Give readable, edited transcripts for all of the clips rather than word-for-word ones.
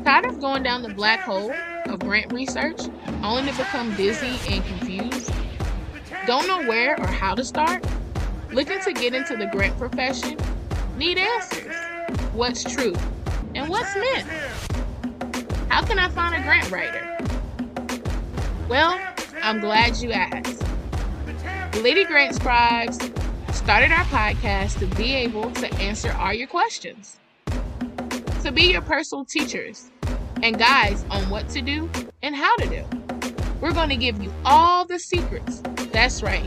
Tired of going down the black hole of grant research only to become dizzy and confused? Don't know where or how to start? Looking to get into the grant profession? Need answers. What's true? And what's myth? How can I find a grant writer? Well, I'm glad you asked. Lady Grant Scribes started our podcast to be able to answer all your questions, to be your personal teachers and guides on what to do and how to do. We're going to give you all the secrets. That's right,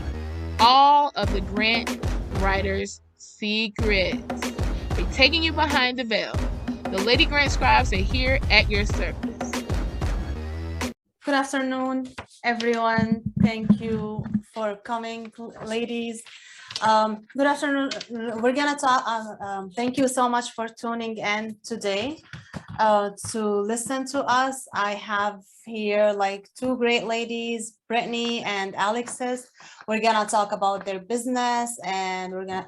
all of the grant writers' secrets. We're taking you behind the veil. The Lady Grant Scribes are here at your service. Good afternoon, everyone. Thank you for coming, ladies. Good afternoon. We're gonna talk. Thank you so much for tuning in today to listen to us. I have here like two great ladies, Brittney and Alexis. We're gonna talk about their business, and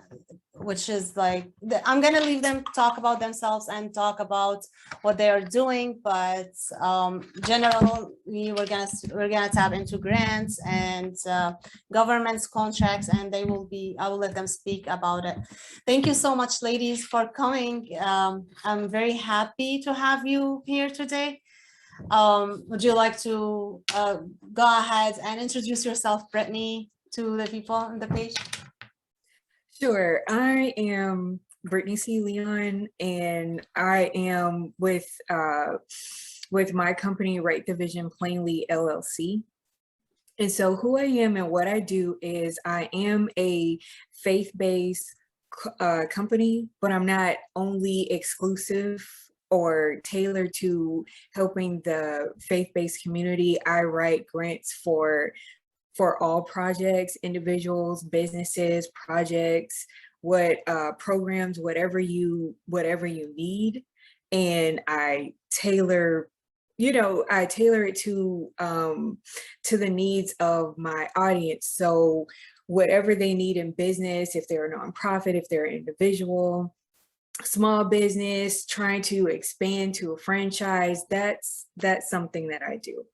which is like, I'm gonna leave them talk about themselves and talk about what they are doing, but generally we're gonna tap into grants and government's contracts, and I will let them speak about it. Thank you so much, ladies, for coming. I'm very happy to have you here today. Would you like to go ahead and introduce yourself, Brittney, to the people on the page? Sure. I am Brittney C. Leon, and I am with my company, Write the Vision Plainly LLC. And so who I am and what I do is I am a faith-based company, but I'm not only exclusive or tailored to helping the faith-based community. I write grants for all projects, individuals, businesses, projects, programs, whatever you need. And I tailor it to the needs of my audience. So whatever they need in business, if they're a nonprofit, if they're an individual, small business, trying to expand to a franchise, that's something that I do.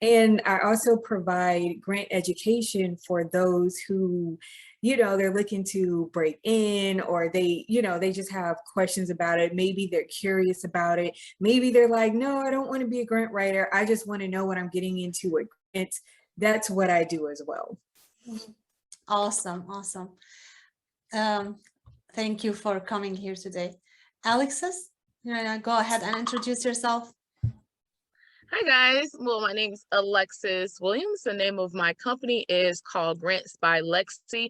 And I also provide grant education for those who, they're looking to break in, or they just have questions about it. Maybe they're curious about it. Maybe they're like, no, I don't want to be a grant writer. I just want to know what I'm getting into with grants. That's what I do as well. Awesome. Thank you for coming here today. Alexis, you want to go ahead and introduce yourself? Hi guys, well, my name is Alexis Williams. The name of my company is called Grants by Lexi,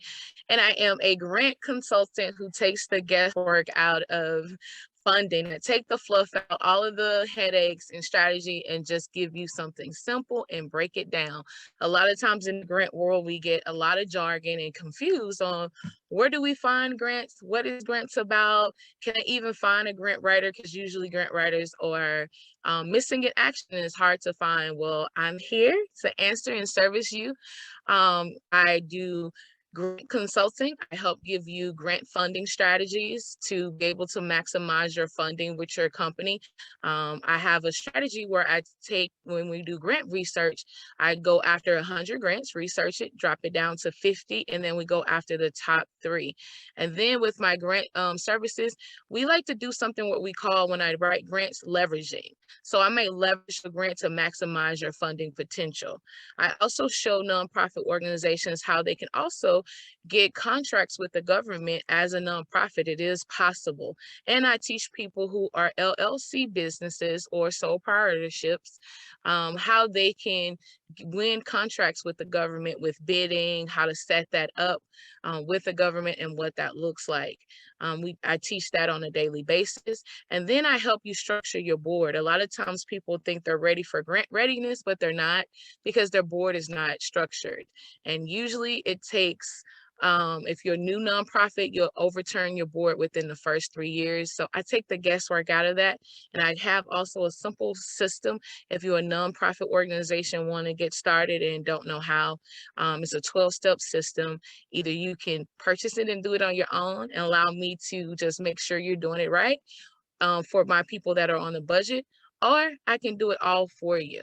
and I am a grant consultant who takes the guesswork out of funding and take the fluff out, all of the headaches and strategy, and just give you something simple and break it down. A lot of times in the grant world, we get a lot of jargon and confused on where do we find grants? What is grants about? Can I even find a grant writer? Because usually grant writers are missing in action and it's hard to find. Well, I'm here to answer and service you. I do grant consulting. I help give you grant funding strategies to be able to maximize your funding with your company. I have a strategy where when we do grant research, I go after 100 grants, research it, drop it down to 50, and then we go after the top 3. And then with my grant services, we like to do something what we call, when I write grants, leveraging. So I may leverage the grant to maximize your funding potential. I also show nonprofit organizations how they can also get contracts with the government as a nonprofit. It is possible. And I teach people who are LLC businesses or sole proprietorships how they can win contracts with the government with bidding, how to set that up with the government and what that looks like. I teach that on a daily basis. And then I help you structure your board. A lot of times people think they're ready for grant readiness, but they're not, because their board is not structured. And usually it takes, if you're a new nonprofit, you'll overturn your board within the first 3 years. So I take the guesswork out of that. And I have also a simple system. If you're a nonprofit organization, want to get started and don't know how, it's a 12-step system. Either you can purchase it and do it on your own and allow me to just make sure you're doing it right, for my people that are on the budget, or I can do it all for you.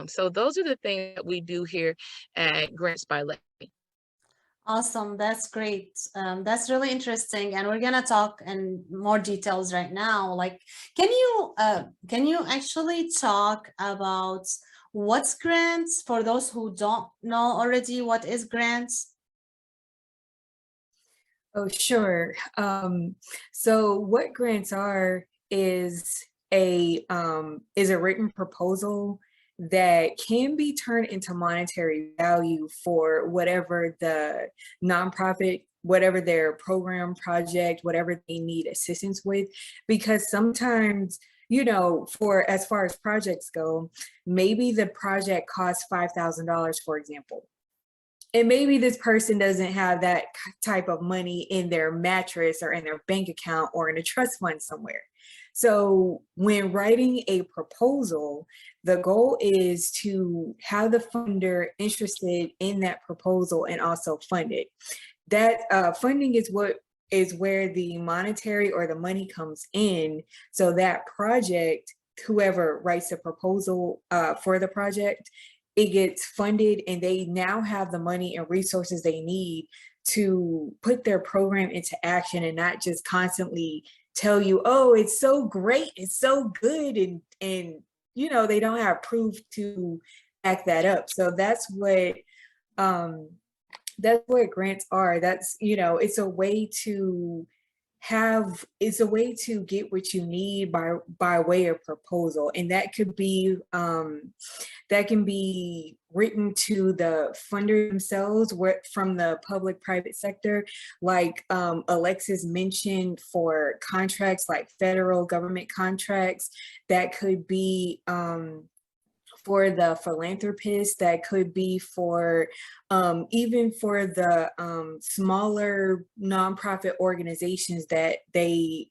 So those are the things that we do here at Grants by Lexi. Awesome, that's great. That's really interesting, and we're gonna talk in more details right now. Like, can you actually talk about what's grants for those who don't know already? What is grants? Oh, sure. So what grants are is a written proposal that can be turned into monetary value for whatever the nonprofit, whatever their program, project, whatever they need assistance with. Because sometimes, you know, for as far as projects go, maybe the project costs $5,000, for example. And maybe this person doesn't have that type of money in their mattress or in their bank account or in a trust fund somewhere. So when writing a proposal, the goal is to have the funder interested in that proposal and also fund it. That funding is where the monetary or the money comes in. So that project, whoever writes the proposal for the project, it gets funded and they now have the money and resources they need to put their program into action and not just constantly tell you, oh, it's so great, it's so good, and you know, they don't have proof to back that up. So that's what grants are. That's, you know, it's a way to get what you need by way of proposal, and that could be that can be written to the funder themselves from the public-private sector, like Alexis mentioned, for contracts like federal government contracts. That could be for the philanthropists, that could be for even for the smaller nonprofit organizations that they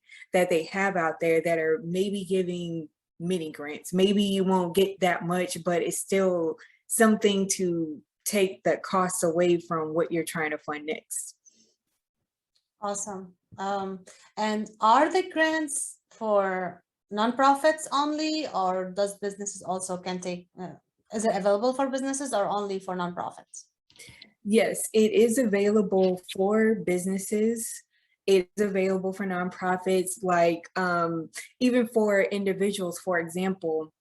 have out there that are maybe giving mini grants. Maybe you won't get that much, but it's still something to take the costs away from what you're trying to fund next. Awesome. And are the grants for nonprofits only, or does businesses also can take, is it available for businesses or only for nonprofits? Yes, it is available for businesses. It's available for nonprofits, like even for individuals. For example,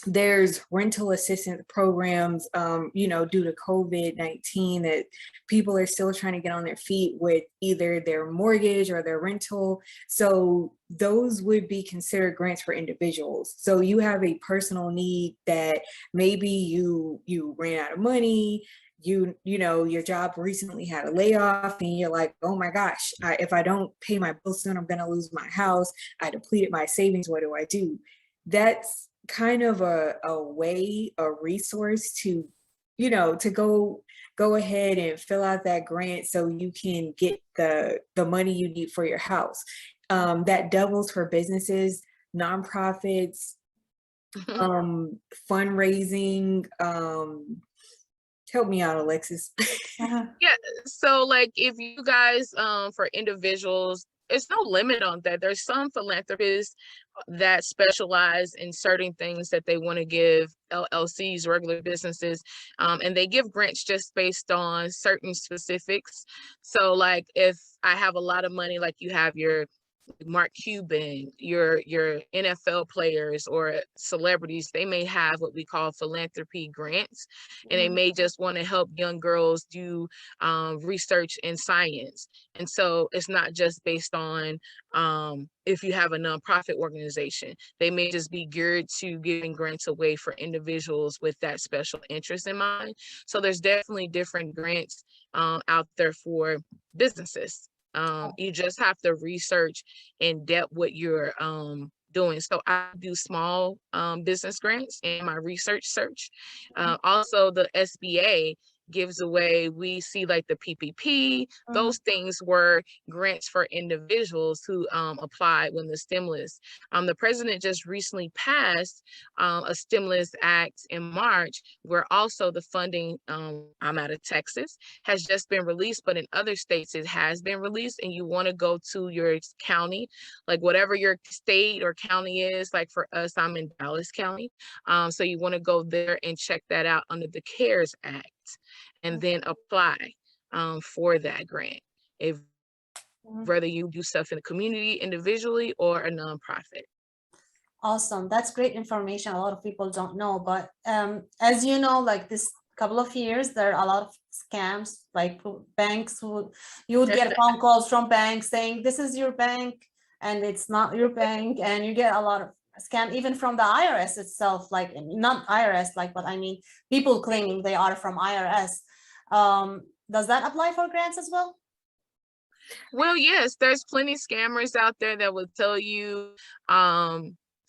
there's rental assistance programs, you know, due to COVID-19, that people are still trying to get on their feet with either their mortgage or their rental. So those would be considered grants for individuals. So you have a personal need that maybe you ran out of money, you know, your job recently had a layoff, and you're like, oh my gosh, if I don't pay my bills soon, I'm going to lose my house. I depleted my savings. What do I do? That's kind of a resource to, you know, to go ahead and fill out that grant so you can get the money you need for your house. That doubles for businesses, nonprofits, fundraising. Help me out, Alexis. Yeah, so like if you guys for individuals, it's no limit on that. There's some philanthropists that specialize in certain things that they want to give LLCs, regular businesses, and they give grants just based on certain specifics. So like if I have a lot of money, like you have your Mark Cuban, your NFL players or celebrities, they may have what we call philanthropy grants, and they may just want to help young girls do research in science. And so it's not just based on if you have a nonprofit organization. They may just be geared to giving grants away for individuals with that special interest in mind. So there's definitely different grants out there for businesses. You just have to research in depth what you're doing. So I do small business grants in my research search. Also the SBA gives away. We see like the PPP, those things were grants for individuals who applied when the stimulus. The president just recently passed a stimulus act in March, where also the funding, I'm out of Texas, has just been released, but in other states it has been released, and you want to go to your county, like whatever your state or county is. Like for us, I'm in Dallas County. So you want to go there and check that out under the CARES Act, and then apply for that grant, if whether you do stuff in the community individually or a nonprofit. Awesome. That's great information. A lot of people don't know, but as you know, like this couple of years, there are a lot of scams, like banks who you would get phone calls from banks saying this is your bank and it's not your bank, and you get a lot of scam even from the IRS itself, like not IRS, like, but I mean people claiming they are from IRS. Does that apply for grants as well? Well, yes, there's plenty of scammers out there that will tell you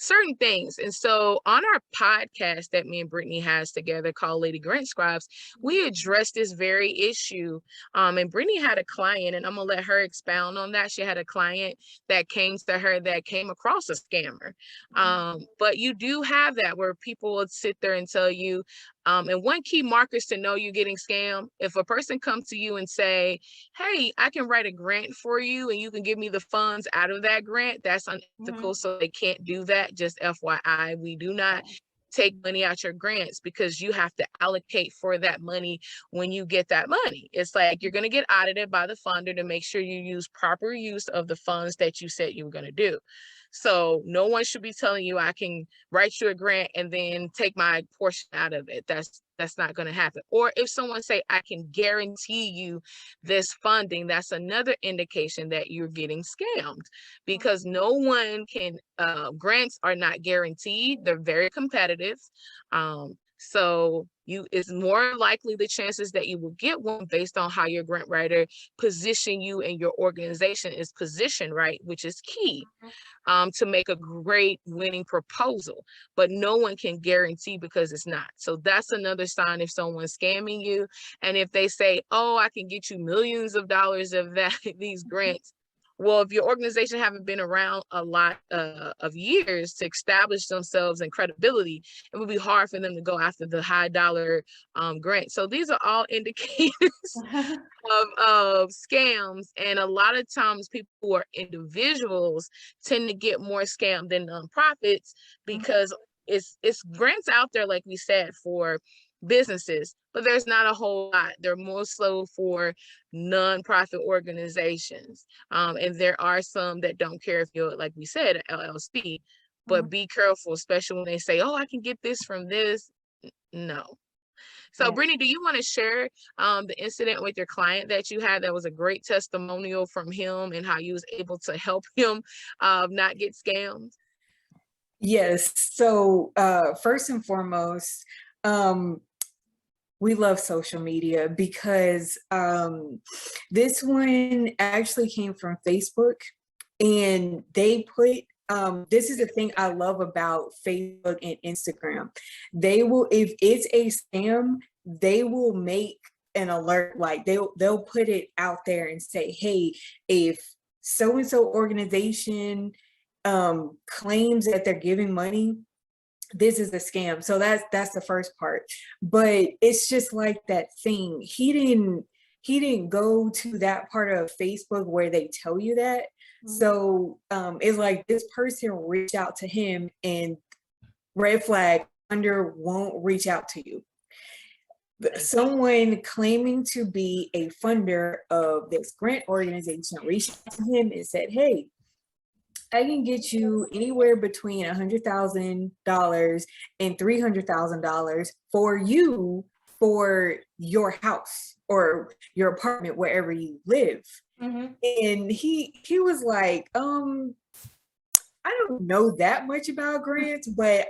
certain things. And so on our podcast that me and Brittney has together called Lady Grant Scribes, we addressed this very issue. And Brittney had a client, and I'm gonna let her expound on that. She had a client that came to her that came across a scammer. But you do have that where people will sit there and tell you, and one key markers to know you're getting scammed, if a person comes to you and say, hey, I can write a grant for you and you can give me the funds out of that grant, that's unethical. So they can't do that. Just FYI, we do not take money out your grants, because you have to allocate for that money when you get that money. It's like you're going to get audited by the funder to make sure you use proper use of the funds that you said you were going to do. So no one should be telling you I can write you a grant and then take my portion out of it. That's not going to happen. Or if someone say I can guarantee you this funding, that's another indication that you're getting scammed, because no one can, grants are not guaranteed. They're very competitive. So it's more likely the chances that you will get one based on how your grant writer position you and your organization is positioned, right, which is key to make a great winning proposal. But no one can guarantee, because it's not. So that's another sign if someone's scamming you. And if they say, oh, I can get you millions of dollars of these grants. Well, if your organization haven't been around a lot of years to establish themselves and credibility, it would be hard for them to go after the high dollar grant. So these are all indicators of scams. And a lot of times people who are individuals tend to get more scammed than nonprofits, because it's grants out there, like we said, for businesses, but there's not a whole lot. They're more so for nonprofit organizations. And there are some that don't care if you're, like we said, an LLC, but be careful, especially when they say, oh, I can get this from this. No. So Brittney, do you want to share the incident with your client that you had that was a great testimonial from him, and how you was able to help him not get scammed? Yes. So first and foremost, we love social media, because this one actually came from Facebook, and they put, this is the thing I love about Facebook and Instagram. They will, if it's a scam, they will make an alert, like they'll put it out there and say, hey, if so-and-so organization claims that they're giving money, this is a scam. So that's the first part. But it's just like that thing. He didn't go to that part of Facebook where they tell you that. So it's like this person reached out to him, and red flag, funder won't reach out to you. Someone claiming to be a funder of this grant organization reached out to him and said, hey, I can get you anywhere between $100,000 and $300,000 for your house or your apartment, wherever you live. And he was like, I don't know that much about grants, but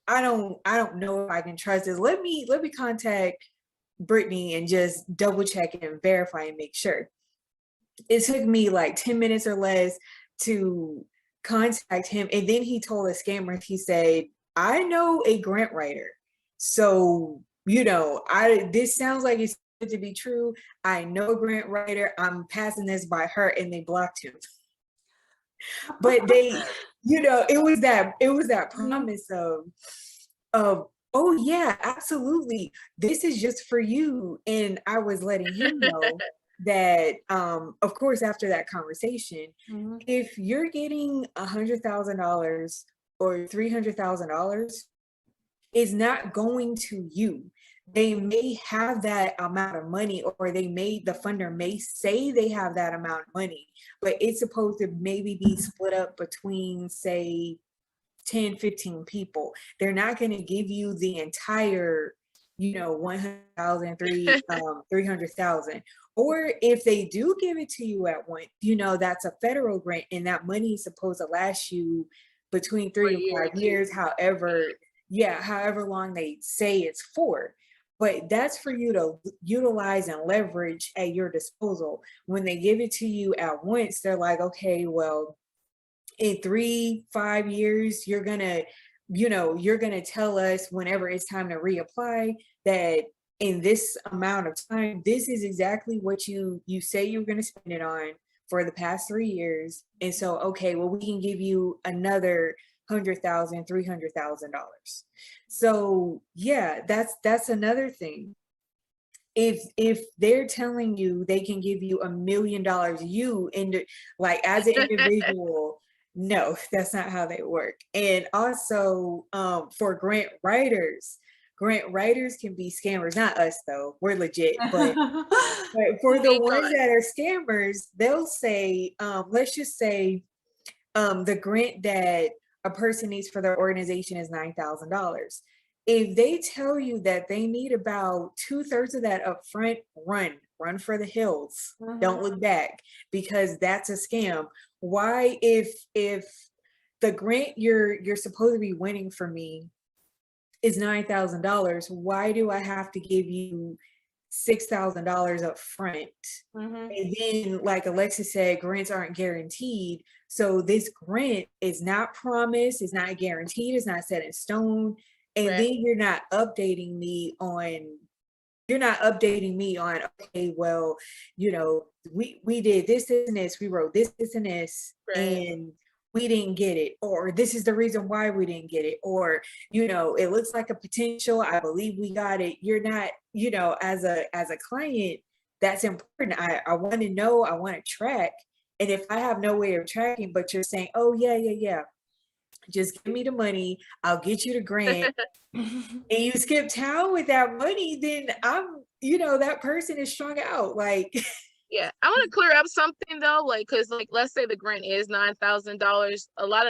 I don't know if I can trust this. Let me contact Brittney and just double check and verify and make sure. It took me like 10 minutes or less to contact him, and then he told the scammer, he said, I know a grant writer, so this sounds like it's good to be true. I know a grant writer. I'm passing this by her, and they blocked him. But they, it was that promise of, oh yeah, absolutely, this is just for you. And I was letting him know that, of course, after that conversation, if you're getting $100,000 or $300,000, it's not going to you. They may have that amount of money, or the funder may say they have that amount of money, but it's supposed to maybe be split up between, say, 10, 15 people. They're not going to give you the entire, 100,000, 300,000. Or if they do give it to you at once, that's a federal grant, and that money is supposed to last you between 3 to 5 years, however long they say it's for. But that's for you to utilize and leverage at your disposal. When they give it to you at once, they're like, okay, well, in 3-5 years, you're gonna tell us whenever it's time to reapply that in this amount of time, this is exactly what you say you're gonna spend it on for the past 3 years. And so, okay, well, we can give you another $100,000, $300,000. So yeah, that's another thing. If they're telling you they can give you $1 million, as an individual, no, that's not how they work. And also, for grant writers can be scammers. Not us though, we're legit, but for the ones that are scammers, they'll say, let's just say, the grant that a person needs for their organization is $9,000. If they tell you that they need about 2/3 of that up front, run for the hills. Don't look back, because that's a scam. Why, if the grant you're supposed to be winning for me is $9,000, why do I have to give you $6,000 up front? And then, like Alexis said, grants aren't guaranteed. So this grant is not promised, it's not guaranteed, it's not set in stone. And then you're not updating me on, okay, well, we did this and this, we wrote this and this, and we didn't get it, or this is the reason why we didn't get it, or it looks like a potential, I believe we got it. You're not, as a client, that's important. I want to know, I want to track. And if I have no way of tracking, but you're saying, oh yeah, just give me the money, I'll get you the grant, and you skip town with that money, then that person is strung out. Yeah, I want to clear up something though, because let's say the grant is $9,000. A lot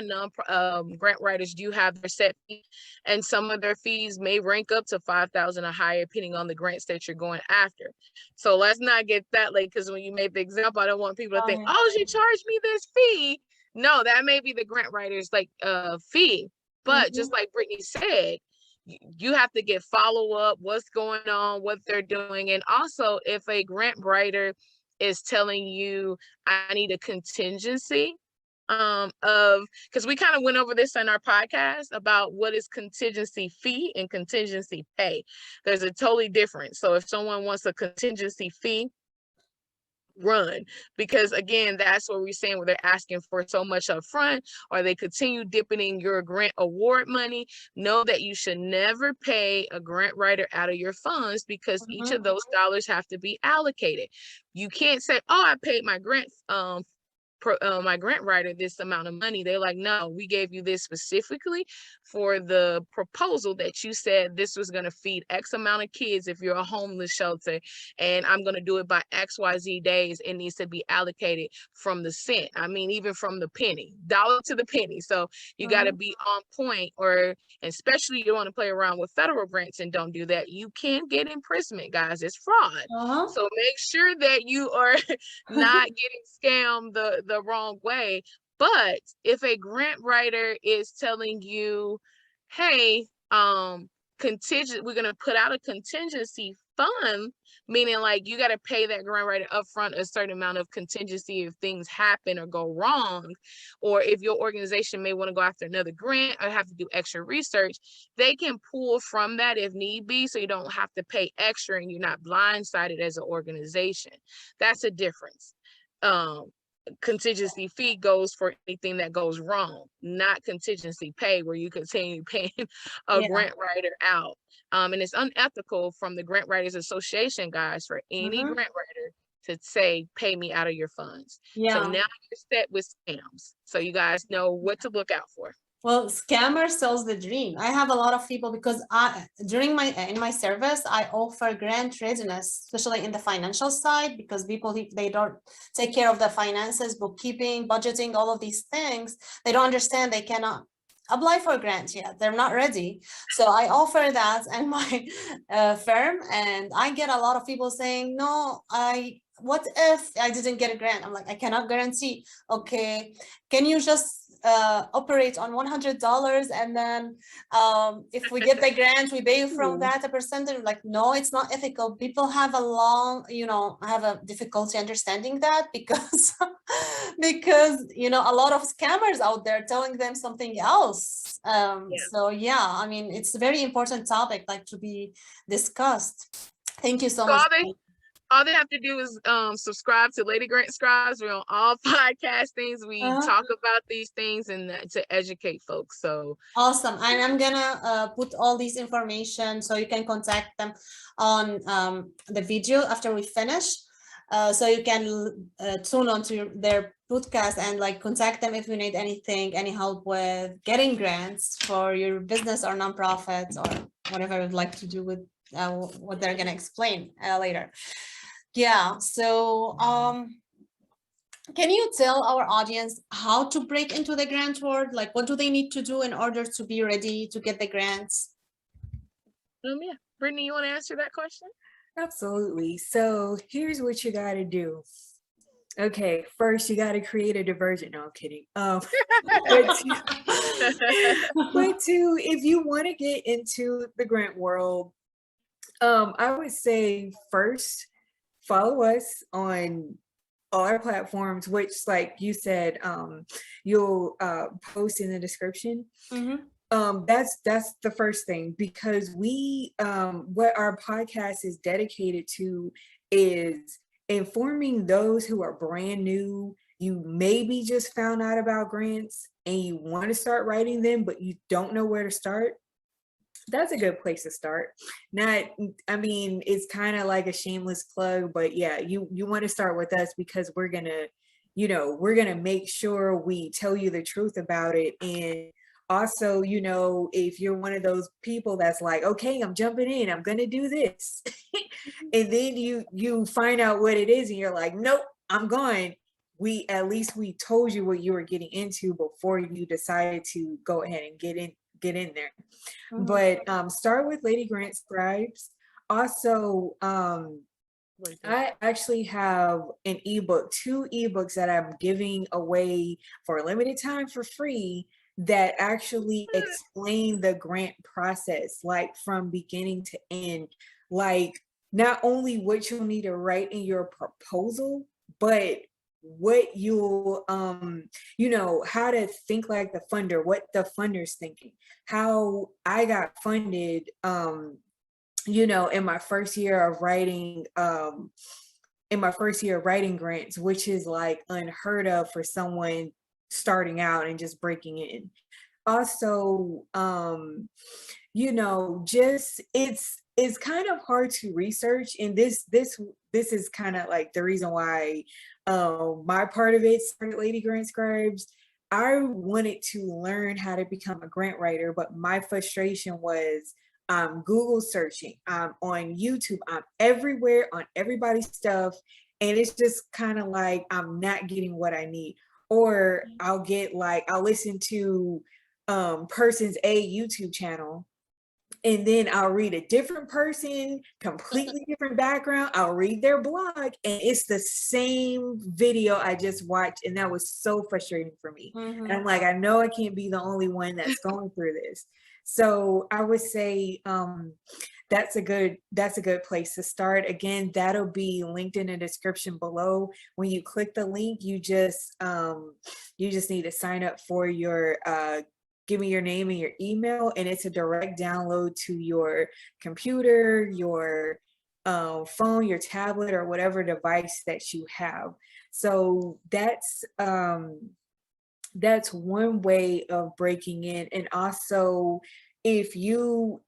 of grant writers do have their set fee, and some of their fees may rank up to $5,000 or higher, depending on the grants that you're going after. So let's not get that because when you made the example, I don't want people to think, oh, she charged me this fee. No, that may be the grant writer's fee, but just like Brittney said, you have to get follow-up, what's going on, what they're doing. And also, if a grant writer is telling you, I need a contingency because we kind of went over this in our podcast about what is contingency fee and contingency pay. There's a totally difference. So if someone wants a contingency fee, run, because again, that's what we're saying, where they're asking for so much up front, or they continue dipping in your grant award money. Know that you should never pay a grant writer out of your funds, because each of those dollars have to be allocated. You can't say, oh, I paid my grant my grant writer this amount of money. They're like, no, we gave you this specifically for the proposal that you said this was going to feed X amount of kids if you're a homeless shelter, and I'm going to do it by XYZ days. It needs to be allocated from the cent. I mean, even from the penny, dollar to the penny. So you got to be on point, or especially you don't want to play around with federal grants and don't do that. You can get imprisonment, guys. It's fraud. So make sure that you are not getting scammed the wrong way. But if a grant writer is telling you, hey, we're going to put out a contingency fund, meaning like you got to pay that grant writer upfront a certain amount of contingency if things happen or go wrong, or if your organization may want to go after another grant or have to do extra research, they can pull from that if need be, so you don't have to pay extra and you're not blindsided as an organization. That's a difference. Contingency fee goes for anything that goes wrong, not contingency pay where you continue paying a grant writer out. And it's unethical from the Grant Writers Association, guys, for any grant writer to say, pay me out of your funds. So now you're set with scams. So you guys know what to look out for. Well, scammer sells the dream. I have a lot of people because in my service, I offer grant readiness, especially in the financial side, because people, they don't take care of the finances, bookkeeping, budgeting, all of these things. They don't understand they cannot apply for grants yet. They're not ready. So I offer that in my firm, and I get a lot of people saying, no, what if I didn't get a grant? I'm like, I cannot guarantee. Okay, can you just operate on $100, and then if we get the grant, we pay you from that a percentage? Like, no, it's not ethical. People have have a difficulty understanding that because because a lot of scammers out there telling them something else. So yeah, I mean, it's a very important topic, like, to be discussed. Thank you so much. All they have to do is subscribe to Lady Grant Scribes. We're on all podcastings. We talk about these things and to educate folks. So awesome. And I'm gonna put all these information so you can contact them on the video after we finish. So you can tune onto their podcast and like contact them if you need anything, any help with getting grants for your business or nonprofit or whatever you'd like to do with what they're gonna explain later. Yeah, so can you tell our audience how to break into the grant world? Like, what do they need to do in order to be ready to get the grants? Yeah, Brittney, you want to answer that question? Absolutely. So here's what you got to do. Okay, first you got to create a diversion. No, I'm kidding. But two, if you want to get into the grant world, I would say first, follow us on all our platforms, which, like you said, you'll post in the description. That's the first thing, because we what our podcast is dedicated to is informing those who are brand new. You maybe just found out about grants and you want to start writing them, but you don't know where to start. That's a good place to start. I mean, it's kind of like a shameless plug, but yeah, you want to start with us because we're gonna make sure we tell you the truth about it. And also, if you're one of those people that's like, okay, I'm jumping in, I'm gonna do this, and then you find out what it is and you're like, nope, I'm going. At least we told you what you were getting into before you decided to go ahead and get in there. But start with Lady Grant Scribes. Also, I actually have an ebook, 2 ebooks that I'm giving away for a limited time for free that actually explain the grant process, like from beginning to end, like not only what you'll need to write in your proposal, but what you'll how to think like the funder, what the funder's thinking, how I got funded in my first year of writing grants, which is like unheard of for someone starting out and just breaking in. Also, just it's kind of hard to research, and this is kind of like the reason why my part of it started Lady Grant Scribes. I wanted to learn how to become a grant writer, but my frustration was I'm Google searching, I'm on YouTube, I'm everywhere on everybody's stuff, and it's just kind of like I'm not getting what I need. Or I'll listen to person's A YouTube channel, and then I'll read a different person, completely different background. I'll read their blog, and it's the same video I just watched, and that was so frustrating for me. And I'm like, I know I can't be the only one that's going through this. So I would say that's a good place to start. Again, that'll be linked in the description below. When you click the link, you just need to sign up for your give me your name and your email, and it's a direct download to your computer, your phone, your tablet, or whatever device that you have. So that's one way of breaking in. And also, if you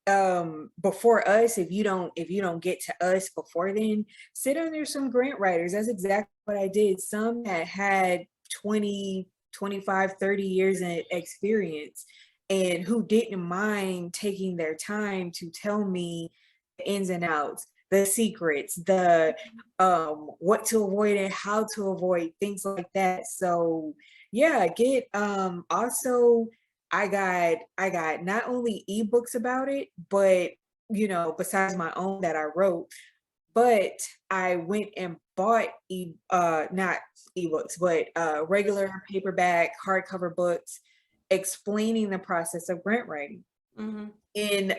before us, if you don't get to us before then, sit under some grant writers. That's exactly what I did. Some that had 20, 25, 30 years in experience, and who didn't mind taking their time to tell me the ins and outs, the secrets, the what to avoid and how to avoid, things like that. So yeah, get also I got not only ebooks about it, but besides my own that I wrote, but I went and bought not ebooks, but regular paperback hardcover books explaining the process of grant writing. Mm-hmm. And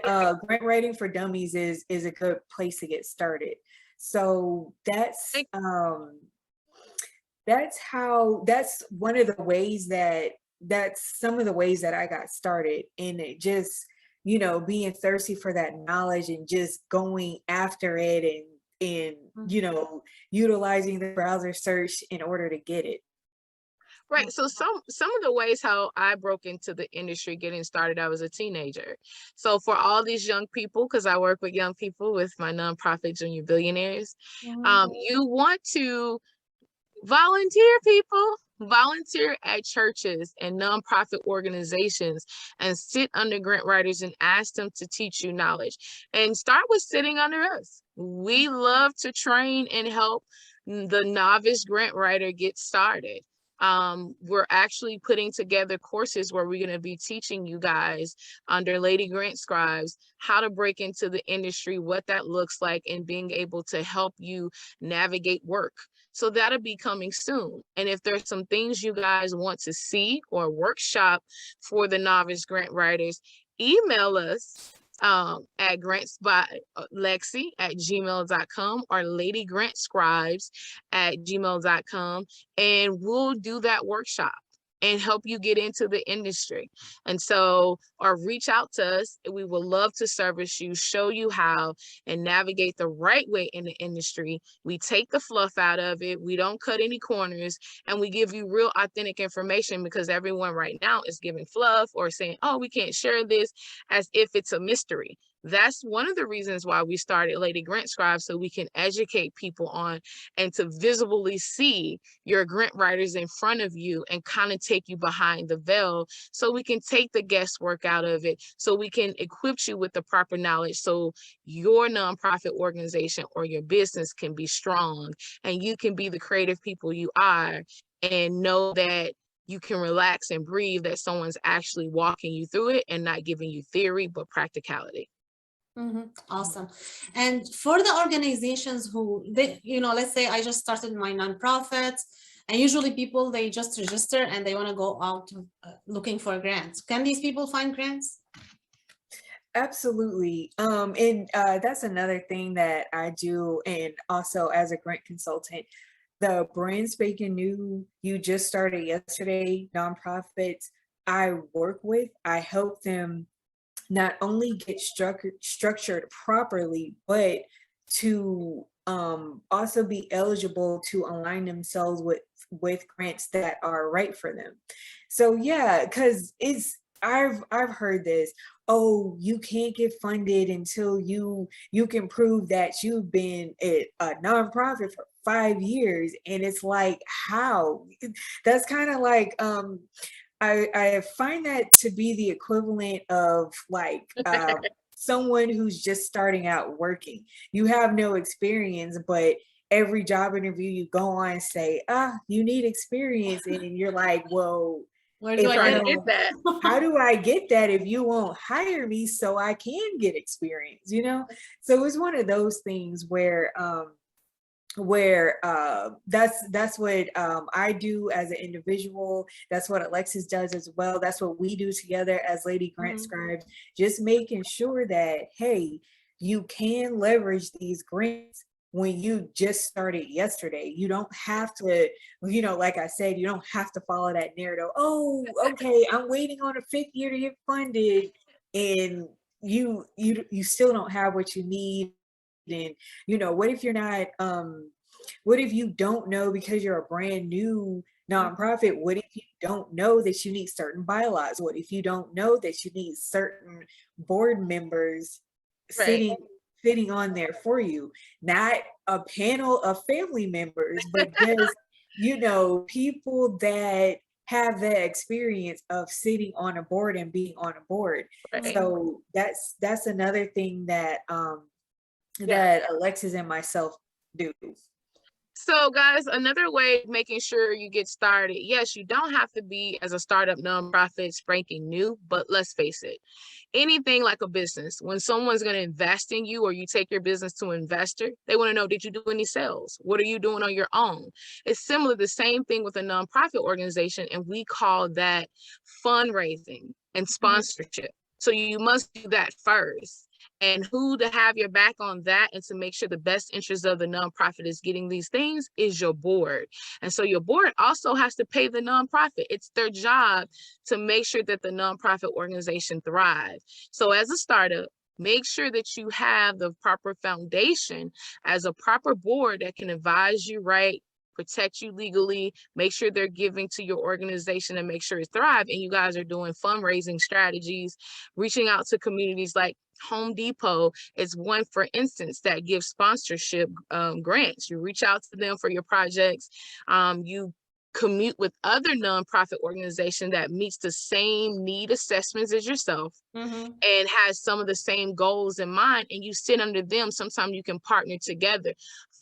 grant writing for dummies is a good place to get started. So that's one of the ways that's some of the ways that I got started. And it just, being thirsty for that knowledge and just going after it, and utilizing the browser search in order to get it. Right. So some of the ways how I broke into the industry getting started, I was a teenager. So for all these young people, because I work with young people with my nonprofit Junior Billionaires, you want to volunteer, volunteer at churches and nonprofit organizations and sit under grant writers and ask them to teach you knowledge, and start with sitting under us. We love to train and help the novice grant writer get started. We're actually putting together courses where we're going to be teaching you guys under Lady Grant Scribes how to break into the industry, what that looks like, and being able to help you navigate work. So that'll be coming soon. And if there's some things you guys want to see or workshop for the novice grant writers, email us at grantsbylexi@gmail.com or ladygrantscribes@gmail.com, and we'll do that workshop and help you get into the industry. And so, or reach out to us. We would love to service you, show you how, and navigate the right way in the industry. We take the fluff out of it. We don't cut any corners, and we give you real authentic information, because everyone right now is giving fluff or saying, oh, we can't share this, as if it's a mystery. That's one of the reasons why we started Lady Grant Scribes, so we can educate people on and to visibly see your grant writers in front of you and kind of take you behind the veil, so we can take the guesswork out of it, so we can equip you with the proper knowledge, so your nonprofit organization or your business can be strong and you can be the creative people you are, and know that you can relax and breathe, that someone's actually walking you through it and not giving you theory, but practicality. Mm-hmm. Awesome. And for the organizations who let's say I just started my nonprofit, and usually people, they just register and they want to go out looking for grants. Can these people find grants? Absolutely. And that's another thing that I do. And also as a grant consultant, the brand spanking new, you just started yesterday, nonprofits I work with, I help them not only get structured properly, but to also be eligible to align themselves with grants that are right for them. So yeah, because I've heard this, oh, you can't get funded until you can prove that you've been a nonprofit for 5 years. And it's like, how? That's kind of like I find that to be the equivalent of like someone who's just starting out working. You have no experience, but every job interview you go on and say, you need experience. And you're like, well, where do I get that? How do I get that if you won't hire me so I can get experience, So it's one of those things where where that's what I do as an individual. That's what Alexis does as well. That's what we do together as Lady Grant Scribes, just making sure that, hey, you can leverage these grants when you just started yesterday. You don't have to, you know, like I said, you don't have to follow that narrative. Oh, okay, I'm waiting on a 5th year to get funded, and you still don't have what you need. And you know, what if you're not what if you don't know, because you're a brand new nonprofit, what if you don't know that you need certain bylaws? What if you don't know that you need certain board members sitting on there for you? Not a panel of family members, but just, you know, people that have the experience of sitting on a board and being on a board. So that's another thing that that Alexis and myself do. So guys, another way of making sure you get started, yes, you don't have to be as a startup nonprofit spanking new, but let's face it, anything like a business, when someone's going to invest in you or you take your business to an investor, they want to know, did you do any sales? What are you doing on your own? It's similar, the same thing with a nonprofit organization, and we call that fundraising and sponsorship. So you must do that first. And who to have your back on that and to make sure the best interest of the nonprofit is getting these things is your board. And so your board also has to pay the nonprofit. It's their job to make sure that the nonprofit organization thrives. So as a startup, make sure that you have the proper foundation as a proper board that can advise you right, protect you legally, make sure they're giving to your organization and make sure it thrives. And you guys are doing fundraising strategies, reaching out to communities like Home Depot is one, for instance, that gives sponsorship grants. You reach out to them for your projects. You commute with other nonprofit organizations that meets the same need assessments as yourself and has some of the same goals in mind, and you sit under them. Sometimes you can partner together.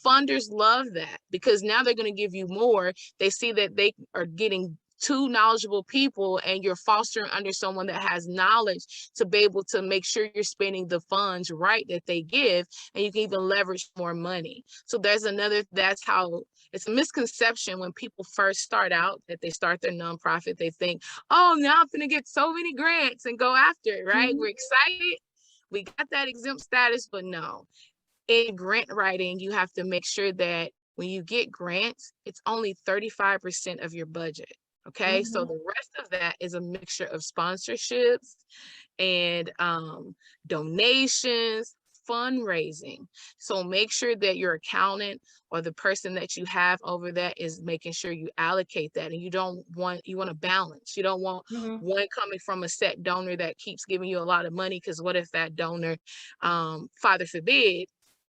Funders love that because now they're going to give you more. They see that they are getting two knowledgeable people and you're fostering under someone that has knowledge to be able to make sure you're spending the funds right that they give, and you can even leverage more money. So there's another, that's how it's a misconception when people first start out that they start their nonprofit. They think, oh, now I'm gonna get so many grants and go after it, right? We're excited. We got that exempt status, but no. In grant writing, you have to make sure that when you get grants, it's only 35% of your budget. Okay, so the rest of that is a mixture of sponsorships and donations, fundraising. So make sure that your accountant or the person that you have over that is making sure you allocate that. And you want to balance. You don't want one coming from a set donor that keeps giving you a lot of money, because what if that donor, Father forbid,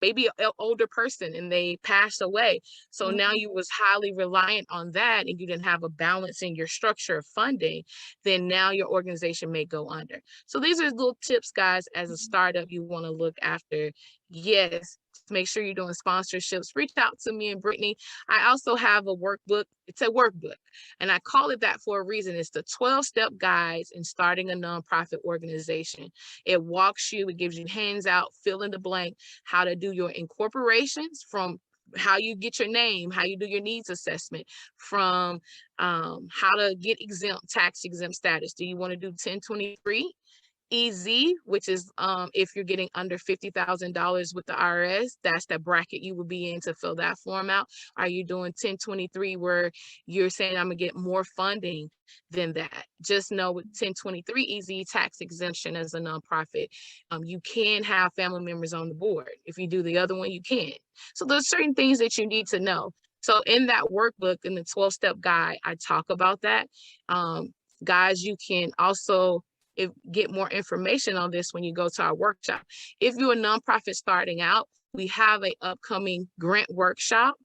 maybe an older person and they passed away. So now you was highly reliant on that and you didn't have a balance in your structure of funding, then now your organization may go under. So these are little tips, guys, as a startup you want to look after. Yes, make sure you're doing sponsorships. Reach out to me and Brittney. I also have a workbook. It's a workbook, and I call it that for a reason. It's the 12-step guides in starting a nonprofit organization. It walks you, it gives you hands out, fill in the blank, how to do your incorporations, from how you get your name, how you do your needs assessment, from how to get tax exempt status. Do you want to do 1023? EZ, which is if you're getting under $50,000 with the IRS, that's the bracket you would be in to fill that form out. Are you doing 1023 where you're saying I'm gonna get more funding than that? Just know with 1023 EZ, tax exemption as a nonprofit, you can have family members on the board. If you do the other one, you can. So there's certain things that you need to know. So in that workbook, in the 12-step guide, I talk about that. Guys, you can also get more information on this when you go to our workshop. If you're a nonprofit starting out, we have an upcoming grant workshop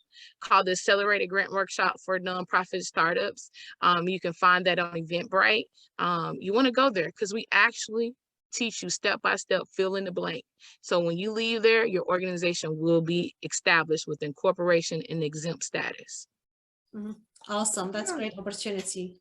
called the Accelerated Grant Workshop for Nonprofit Startups. You can find that on Eventbrite. You want to go there because we actually teach you step-by-step, fill in the blank. So when you leave there, your organization will be established with incorporation and exempt status. Awesome, that's a great opportunity.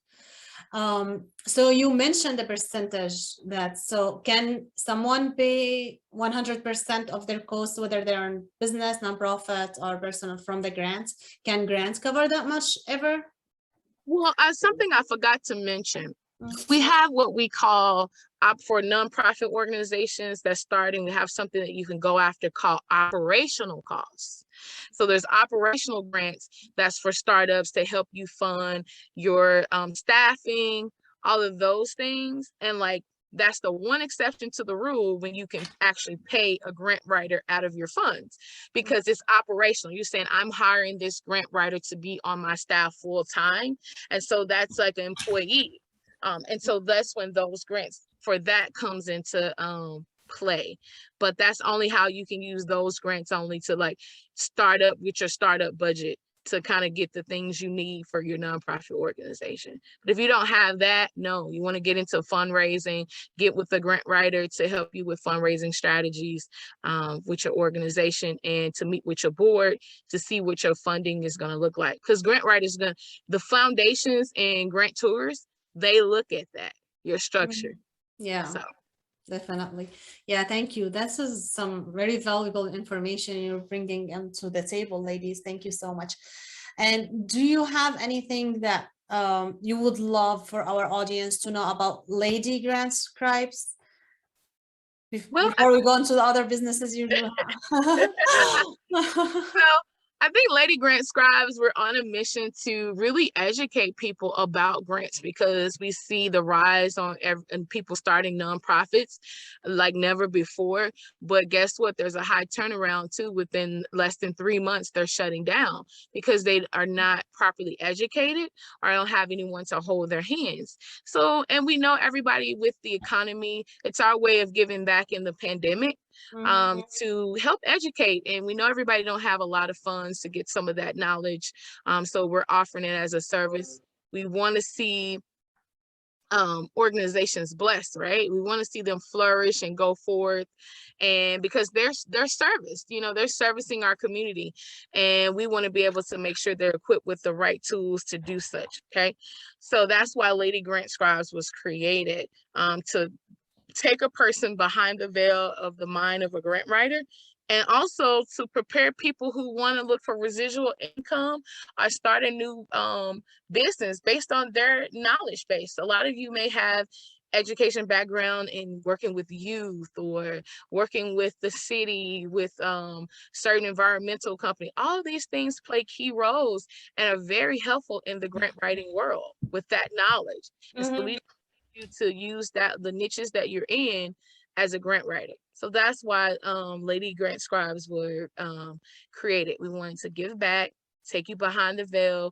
So you mentioned the percentage that, so can someone pay 100% of their costs, whether they're in business, nonprofit, or personal from the grants? Can grants cover that much ever? Well, something I forgot to mention. We have what we call for nonprofit organizations that's starting to have something that you can go after called operational costs. So there's operational grants that's for startups to help you fund your staffing, all of those things. And like, that's the one exception to the rule when you can actually pay a grant writer out of your funds, because it's operational. You're saying, I'm hiring this grant writer to be on my staff full time. And so that's like an employee. And so that's when those grants for that comes into play. But that's only how you can use those grants, only to like start up with your startup budget to kind of get the things you need for your nonprofit organization. But if you don't have that, no, you want to get into fundraising, get with the grant writer to help you with fundraising strategies with your organization, and to meet with your board to see what your funding is going to look like. Because grant writers, the foundations and grant tours, they look at that, your structure. Yeah. So Definitely. Yeah, thank you. This is some very valuable information you're bringing to the table, ladies. Thank you so much. And do you have anything that you would love for our audience to know about Lady Grant Scribes before we go into the other businesses you do? Well, I think Lady Grant Scribes, we're on a mission to really educate people about grants, because we see the rise and people starting nonprofits like never before. But guess what? There's a high turnaround too. Within less than 3 months, they're shutting down because they are not properly educated or don't have anyone to hold their hands. So, and we know everybody with the economy, it's our way of giving back in the pandemic. To help educate, and we know everybody don't have a lot of funds to get some of that knowledge, so we're offering it as a service. We want to see organizations blessed, right? We want to see them flourish and go forth, and because they're serviced, you know, they're servicing our community, and we want to be able to make sure they're equipped with the right tools to do such. Okay, so that's why Lady Grant Scribes was created, to take a person behind the veil of the mind of a grant writer, and also to prepare people who want to look for residual income or start a new business based on their knowledge base. A lot of you may have education background in working with youth or working with the city, with certain environmental company. All of these things play key roles and are very helpful in the grant writing world with that knowledge. And so we you to use the niches that you're in as a grant writer. So that's why Lady Grant Scribes were created. We wanted to give back, take you behind the veil,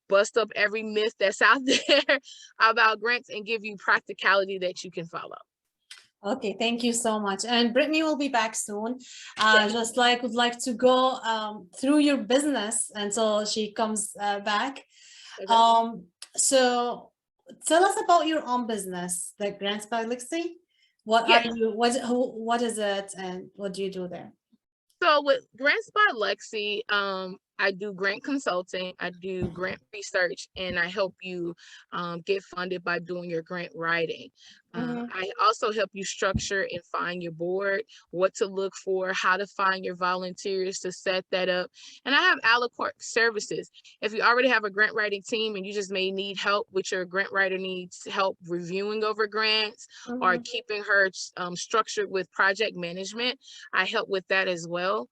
bust up every myth that's out there about grants, and give you practicality that you can follow. Okay, thank you so much. And Brittney will be back soon. Just like would like to go through your business until she comes back. Okay. So tell us about your own business, the Grants by Lexi. What are you? What is it, and what do you do there? So with Grants by Lexi, I do grant consulting, I do grant research, and I help you get funded by doing your grant writing. I also help you structure and find your board, what to look for, how to find your volunteers to set that up. And I have a la carte services. If you already have a grant writing team and you just may need help with your grant writer needs help reviewing over grants or keeping her structured with project management, I help with that as well.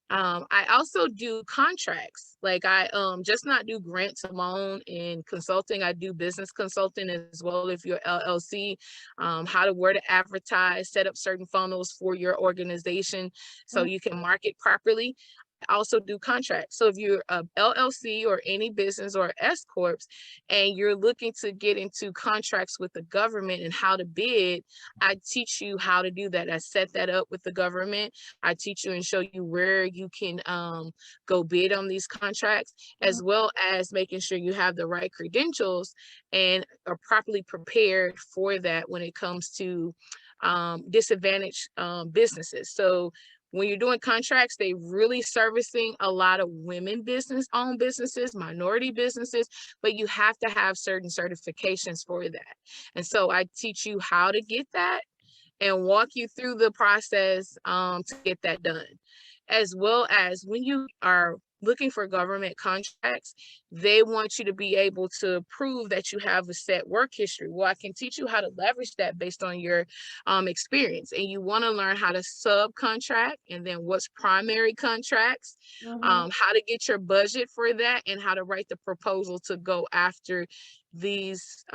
I also do contracts. Like I just not do grants alone in consulting. I do business consulting as well. If you're LLC, where to advertise, set up certain funnels for your organization so you can market properly. I also do contracts. So if you're a LLC or any business or S Corps and you're looking to get into contracts with the government and how to bid, I teach you how to do that. I set that up with the government. I teach you and show you where you can go bid on these contracts, as well as making sure you have the right credentials and are properly prepared for that when it comes to disadvantaged businesses. So when you're doing contracts, they really servicing a lot of women owned businesses, minority businesses, but you have to have certain certifications for that. And so I teach you how to get that and walk you through the process to get that done. As well as when you are looking for government contracts, they want you to be able to prove that you have a set work history. Well, I can teach you how to leverage that based on your experience. And you want to learn how to subcontract, and then what's primary contracts, how to get your budget for that, and how to write the proposal to go after these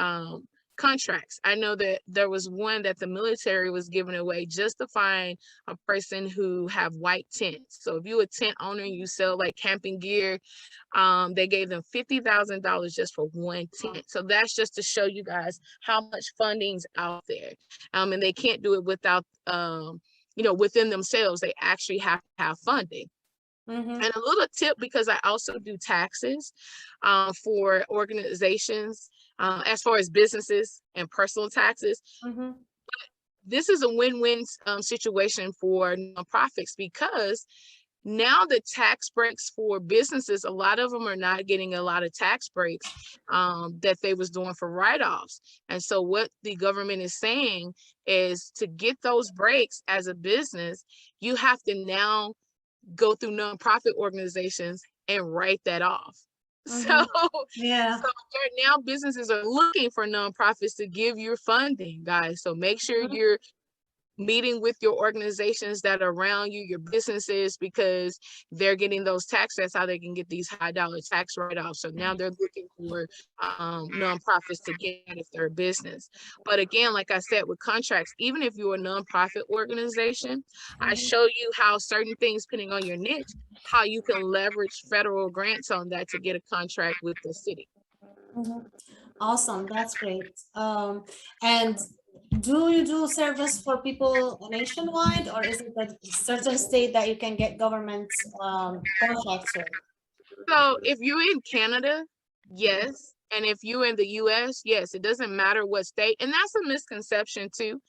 contracts. I know that there was one that the military was giving away just to find a person who have white tents. So if you're a tent owner and you sell like camping gear, they gave them $50,000 just for one tent. So that's just to show you guys how much funding's out there. And they can't do it without, within themselves. They actually have to have funding. And a little tip, because I also do taxes for organizations, as far as businesses and personal taxes. This is a win-win situation for nonprofits, because now the tax breaks for businesses, a lot of them are not getting a lot of tax breaks that they was doing for write-offs. And so what the government is saying is, to get those breaks as a business, you have to now go through nonprofit organizations and write that off. So now businesses are looking for nonprofits to give you funding, guys. So make sure you're meeting with your organizations that are around you, your businesses, because they're getting those tax, that's how they can get these high dollar tax write-offs. So now they're looking for nonprofits to get if they're a business. But again, like I said, with contracts, even if you're a nonprofit organization, I show you how certain things, depending on your niche, how you can leverage federal grants on that to get a contract with the city. Awesome, that's great. And do you do service for people nationwide, or is it a certain state that you can get government contracts with? So if you're in Canada, yes. And if you're in the US, yes, it doesn't matter what state. And that's a misconception too,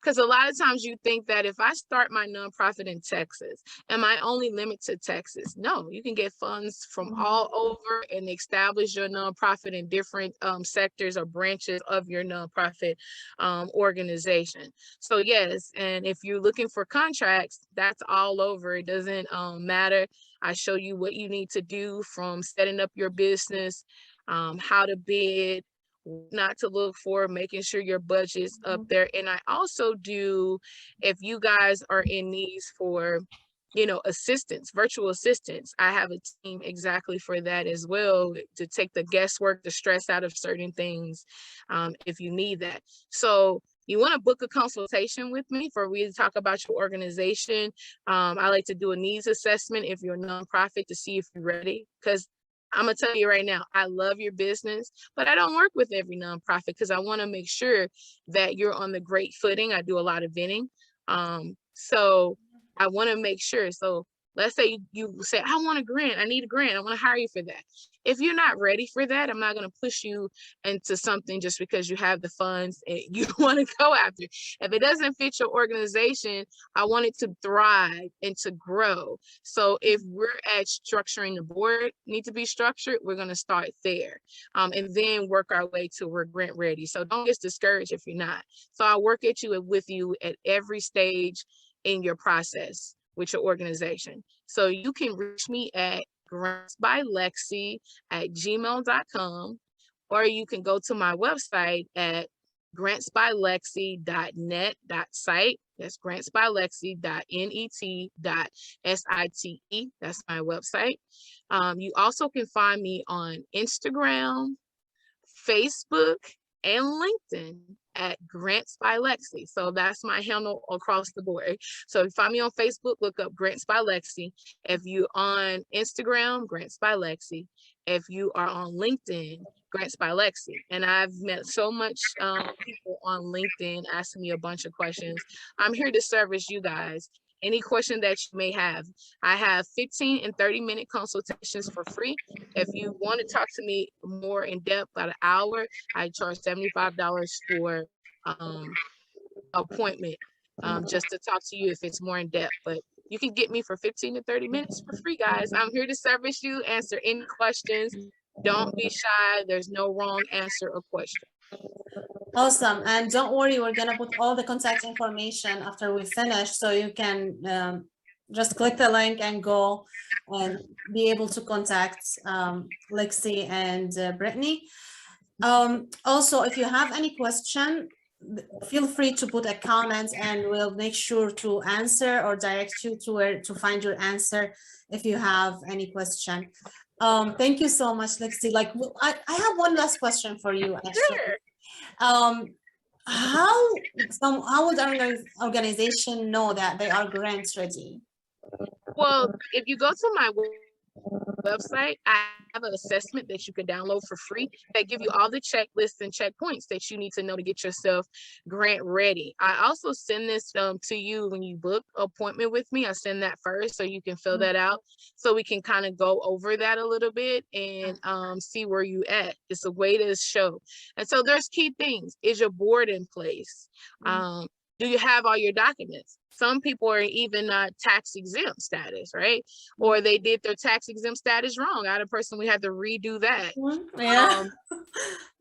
because a lot of times you think that if I start my nonprofit in Texas, am I only limited to Texas? No, you can get funds from all over and establish your nonprofit in different sectors or branches of your nonprofit organization. So yes, and if you're looking for contracts, that's all over. It doesn't matter. I show you what you need to do, from setting up your business, how to bid, not to look for, making sure your budget's up there. And I also do, if you guys are in needs for, assistance, virtual assistance, I have a team exactly for that as well, to take the guesswork, the stress out of certain things, if you need that. So you want to book a consultation with me for we to talk about your organization. I like to do a needs assessment if you're a nonprofit, to see if you're ready, because I'm gonna tell you right now, I love your business, but I don't work with every nonprofit, because I want to make sure that you're on the great footing. I do a lot of vetting. So I want to make sure. So let's say you say, I want a grant, I need a grant, I want to hire you for that. If you're not ready for that, I'm not going to push you into something just because you have the funds and you want to go after. If it doesn't fit your organization, I want it to thrive and to grow. So if we're at structuring, the board need to be structured, we're going to start there, and then work our way to we're grant ready. So don't get discouraged if you're not. So I work with you at every stage in your process with your organization. So you can reach me at grantsbylexi@gmail.com, or you can go to my website at grantsbylexi.net.site. That's grantsbylexi.net.site. That's my website. You also can find me on Instagram, Facebook, and LinkedIn at Grants by Lexi. So that's my handle across the board. So if you find me on Facebook, look up Grants by Lexi. If you on Instagram, Grants by Lexi. If you are on LinkedIn, Grants by Lexi. And I've met so much people on LinkedIn asking me a bunch of questions. I'm here to service you guys. Any question that you may have. I have 15 and 30-minute consultations for free. If you want to talk to me more in depth, about an hour, I charge $75 for appointment, just to talk to you if it's more in depth. But You can get me for 15 to 30 minutes for free, guys. I'm here to service you, answer any questions. Don't be shy. There's no wrong answer or question. Awesome. And don't worry, we're going to put all the contact information after we finish, so you can just click the link and go and be able to contact Lexi and Brittney. Also, if you have any question, feel free to put a comment and we'll make sure to answer or direct you to where to find your answer if you have any question. Thank you so much, Lexi. Like, I have one last question for you, actually. Sure. How would our organization know that they are grant ready? Well, if you go to my website, I have an assessment that you can download for free that give you all the checklists and checkpoints that you need to know to get yourself grant ready. I also send this to you when you book an appointment with me. I send that first so you can fill that out, so we can kind of go over that a little bit and see where you at. It's a way to show. And so there's key things. Is your board in place? Do you have all your documents? Some people are even not tax exempt status, right? Or they did their tax exempt status wrong. I had a person, we had to redo that. Yeah. A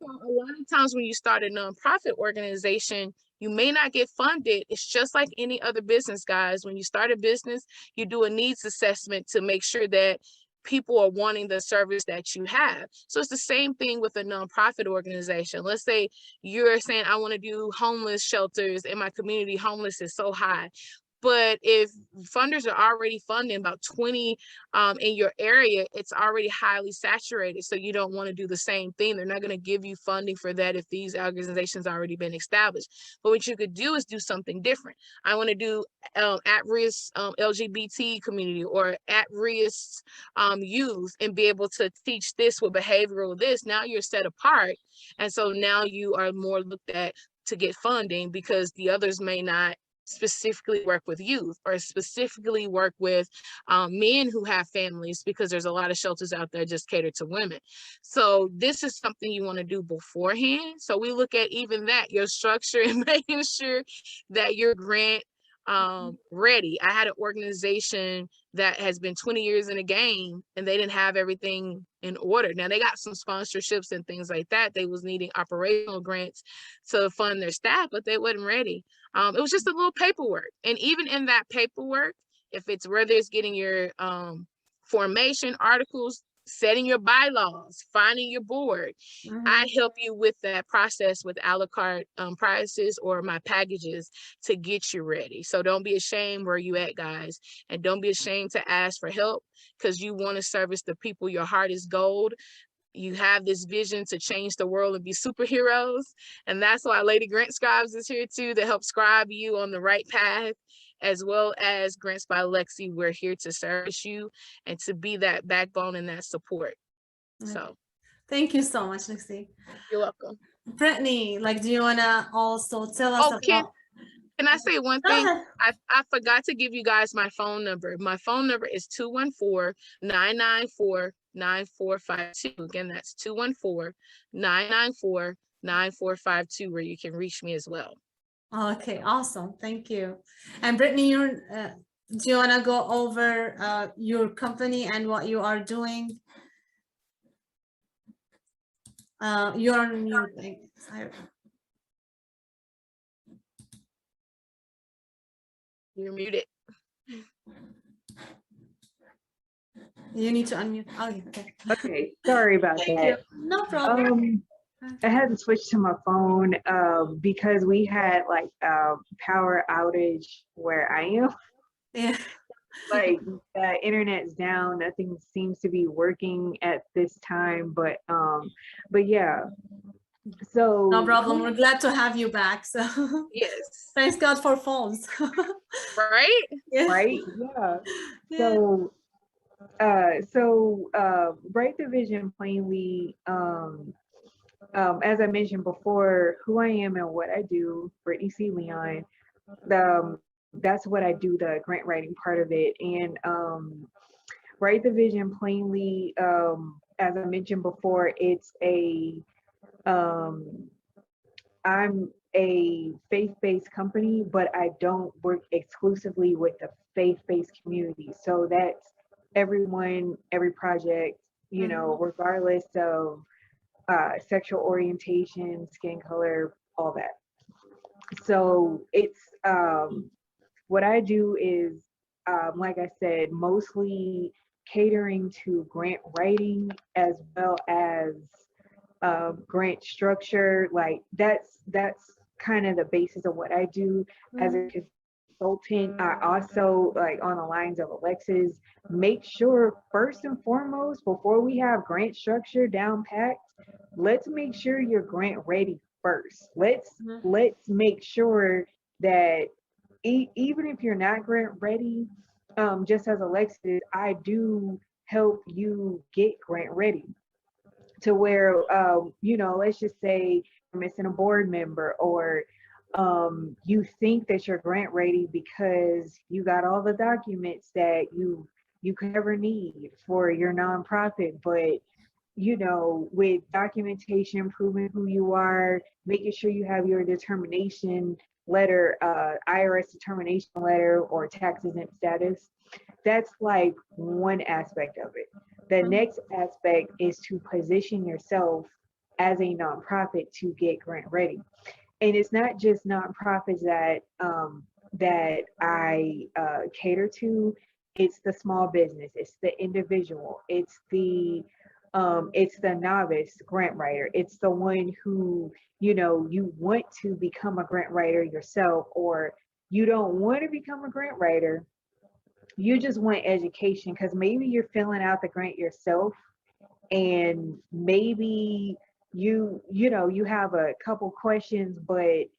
lot of times when you start a nonprofit organization, you may not get funded. It's just like any other business, guys. When you start a business, you do a needs assessment to make sure that people are wanting the service that you have. So it's the same thing with a nonprofit organization. Let's say you're saying, I want to do homeless shelters in my community. Homeless is so high. But if funders are already funding about 20 in your area, it's already highly saturated. So you don't want to do the same thing. They're not going to give you funding for that if these organizations already been established. But what you could do is do something different. I want to do at-risk LGBT community or at-risk youth, and be able to teach this with behavioral this. Now you're set apart. And so now you are more looked at to get funding, because the others may not specifically work with youth or specifically work with men who have families, because there's a lot of shelters out there just catered to women. So this is something you want to do beforehand. So we look at even that, your structure, and making sure that you're grant ready. I had an organization that has been 20 years in the game, and they didn't have everything in order. Now they got some sponsorships and things like that. They was needing operational grants to fund their staff, but they wasn't ready. It was just a little paperwork. And even in that paperwork, if it's whether it's getting your formation articles, setting your bylaws, finding your board, I help you with that process with a la carte prices or my packages to get you ready. So don't be ashamed where you at, guys. And don't be ashamed to ask for help, because you want to service the people. Your heart is gold. You have this vision to change the world and be superheroes. And that's why Lady Grant Scribes is here too, to help scribe you on the right path, as well as Grants by Lexi. We're here to service you and to be that backbone and that support. So thank you so much, Lexi. You're welcome. Brittney, like, do you want to also tell us about... Can I say one thing? I forgot to give you guys my phone number. My phone number is 214-994-9452. Again, that's 214-994-9452, where you can reach me as well. Okay, awesome. Thank you. And Brittney, do you want to go over your company and what you are doing? Your new thing. You're muted. You need to unmute. Oh, okay. Okay, sorry about that. No problem. I had to switch to my phone because we had like a power outage where I am. Yeah. Like the internet's down, nothing seems to be working at this time, but yeah. So no problem. We're glad to have you back. So yes. Thanks God for phones. Right? Yeah. Right? Yeah. So Write the Vision Plainly, as I mentioned before, who I am and what I do, Brittney C. Leon, that's what I do, the grant writing part of it. And Write the Vision Plainly, as I mentioned before, it's I'm a faith-based company, but I don't work exclusively with the faith-based community. So that's everyone, every project, you know, regardless of sexual orientation, skin color, all that. So it's what I do is, like I said, mostly catering to grant writing as well as grant structure. Like that's kind of the basis of what I do as a consultant. I also, like on the lines of Alexis, make sure first and foremost before we have grant structure down packed, let's make sure you're grant ready first. Let's make sure that even if you're not grant ready, just as Alexis, I do help you get grant ready to where, you know, let's just say you're missing a board member, or you think that you're grant ready because you got all the documents that you could ever need for your nonprofit, but you know, with documentation, proving who you are, making sure you have your determination letter, IRS determination letter, or tax exempt status. That's like one aspect of it. The next aspect is to position yourself as a nonprofit to get grant ready. And it's not just nonprofits that I cater to. It's the small business, it's the individual, it's the novice grant writer. It's the one who, you know, you want to become a grant writer yourself, or you don't want to become a grant writer. You just want education because maybe you're filling out the grant yourself, and maybe you know you have a couple questions, but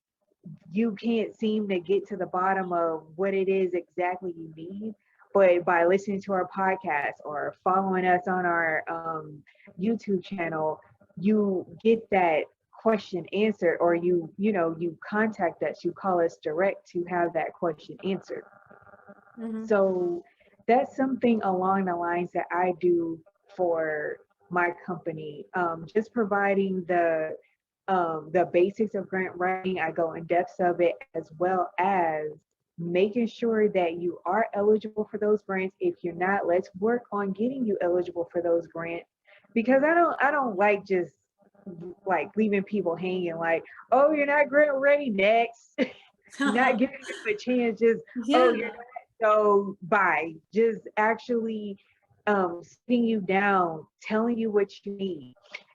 you can't seem to get to the bottom of what it is exactly you need. But by listening to our podcast or following us on our YouTube channel, you get that question answered, or you know, you contact us, you call us direct to have that question answered. So that's something along the lines that I do for my company. Just providing the basics of grant writing. I go in depths of it, as well as making sure that you are eligible for those grants. If you're not, let's work on getting you eligible for those grants, because I don't like just like leaving people hanging like, oh, you're not grant ready, next. Not giving them a chance, just oh, you're not, so bye. Just actually sitting you down, telling you what you need,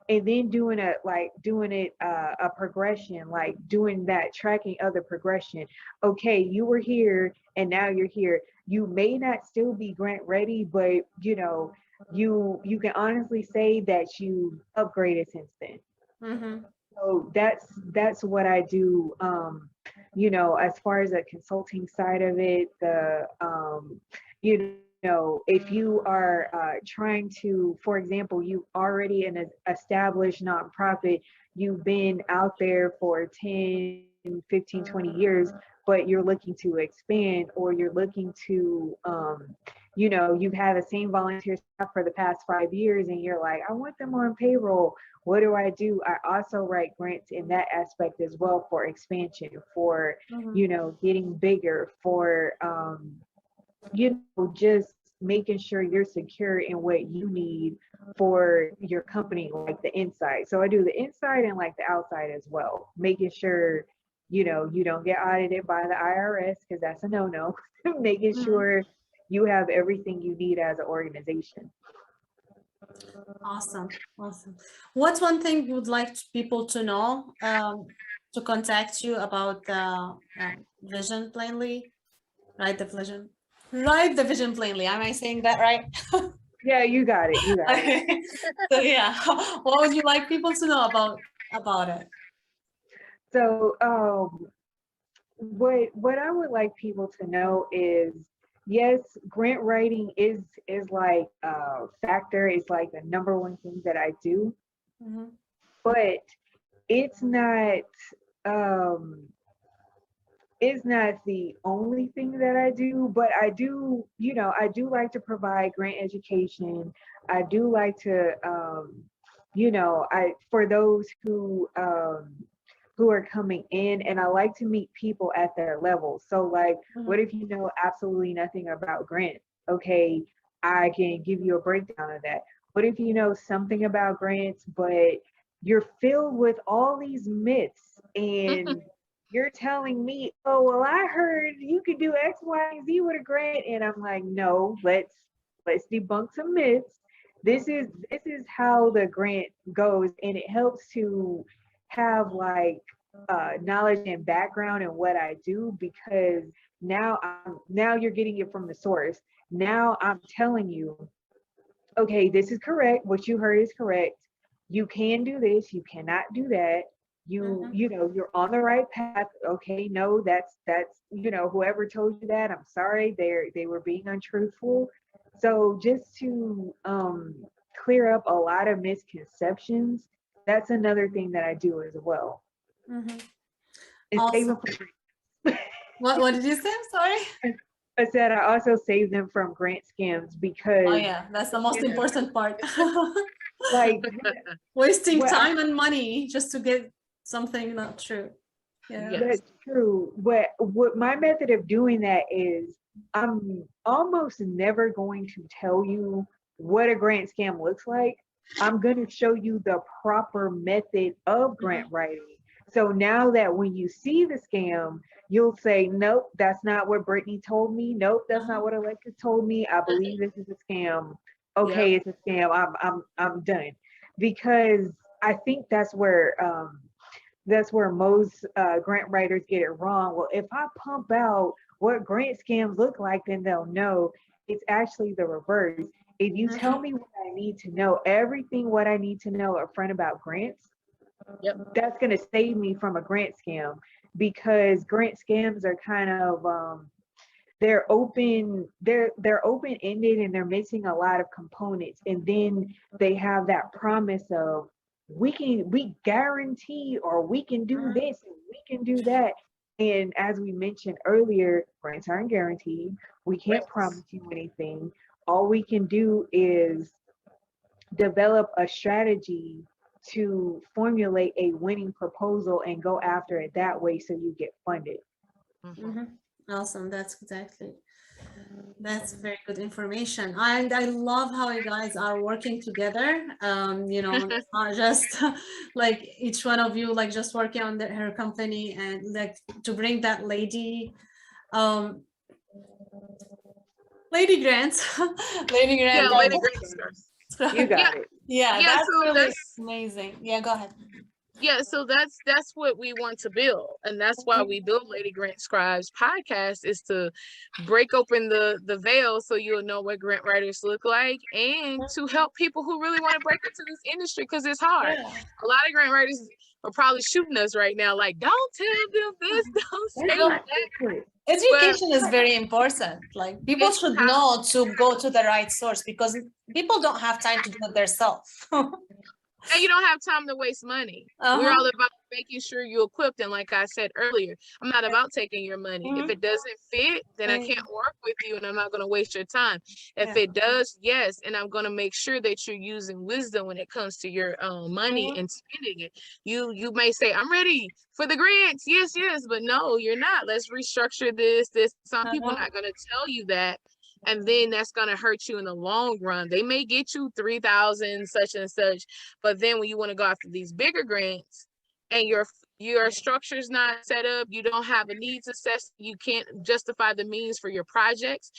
and then doing a progression, like doing that tracking of the progression. Okay, you were here and now you're here. You may not still be grant ready, but you know, you can honestly say that you upgraded since then. So that's what I do. You know, as far as the consulting side of it, you know, if you are trying to, for example, you already an established nonprofit, you've been out there for 10, 15, 20 years, but you're looking to expand, or you're looking to, you know, you've had the same volunteer staff for the past 5 years, and you're like, I want them on payroll. What do? I also write grants in that aspect as well, for expansion, for, you know, getting bigger, for, you know, just making sure you're secure in what you need for your company, like the inside. So I do the inside and like the outside as well, making sure, you know, you don't get audited by the IRS, because that's a no-no. Making sure you have everything you need as an organization. Awesome. What's one thing you would like people to know to contact you about the vision plainly? Write the vision plainly. Am I saying that right? Yeah, you got it. So yeah, what would you like people to know about it? So what I would like people to know is, yes, grant writing is like a factor. It's like the number one thing that I do, but it's not the only thing that I do. But I do, you know, I do like to provide grant education. I do like to, you know, for those who who are coming in, and I like to meet people at their level. So like, what if you know absolutely nothing about grants? Okay, I can give you a breakdown of that. What if you know something about grants, but you're filled with all these myths and you're telling me, oh, well, I heard you could do X, Y, and Z with a grant. And I'm like, no, let's debunk some myths. This is how the grant goes, and it helps to have like knowledge and background in what I do, because now you're getting it from the source. Now I'm telling you, okay, this is correct. What you heard is correct. You can do this. You cannot do that. You know, you're on the right path. Okay, no, that's whoever told you that, I'm sorry. They were being untruthful. So just to clear up a lot of misconceptions, that's another thing that I do as well. Mhm. And save them Awesome. from, What did you say? I'm sorry. I said I also save them from grant scams because Oh yeah, that's the most important part. like Wasting what time and money just to get something not true. Yeah. Yes. That's true. What my method of doing that is, I'm almost never going to tell you what a grant scam looks like. I'm going to show you the proper method of grant writing. So now that when you see the scam, you'll say, nope, that's not what Brittney told me. Nope, that's not what Alexis told me. I believe this is a scam. Okay, it's a scam. I'm done. Because I think that's where most grant writers get it wrong. Well, if I pump out what grant scams look like, then they'll know. It's actually the reverse. If you tell me what I need to know, everything what I need to know upfront about grants, that's going to save me from a grant scam, because grant scams are kind of they're open-ended, and they're missing a lot of components, and then they have that promise of we guarantee, or we can do this and we can do that. And as we mentioned earlier, grants aren't guaranteed. We can't promise you anything. All we can do is develop a strategy to formulate a winning proposal and go after it that way, so you get funded. Awesome. That's very good information. And I love how you guys are working together. It's not just like each one of you like just working on her company, and like to bring that Lady Grants. Lady Grant. Yeah, Lady Grant Scribes. You got it. Yeah, Yeah, that's so really that's amazing. Yeah, go ahead. yeah, so that's what we want to build, and that's why we built Lady Grant Scribes podcast, is to break open the veil so you'll know what grant writers look like, and to help people who really want to break into this industry, because it's hard. A lot of grant writers are probably shooting us right now, like, don't tell them this, don't say that. Education is very important. Like, people should know to go to the right source, because people don't have time to do it themselves. And you don't have time to waste money. We're all about making sure you're equipped. And like I said earlier, I'm not about taking your money. If it doesn't fit, then I can't work with you, and I'm not going to waste your time. If it does, yes, and I'm going to make sure that you're using wisdom when it comes to your money and spending it. You may say, I'm ready for the grants. Yes, but no, you're not. Let's restructure this. Some people are not going to tell you that. And then that's going to hurt you in the long run. They may get you 3,000 such and such, but then when you want to go after these bigger grants and your structure is not set up, you don't have a needs assessment, you can't justify the means for your projects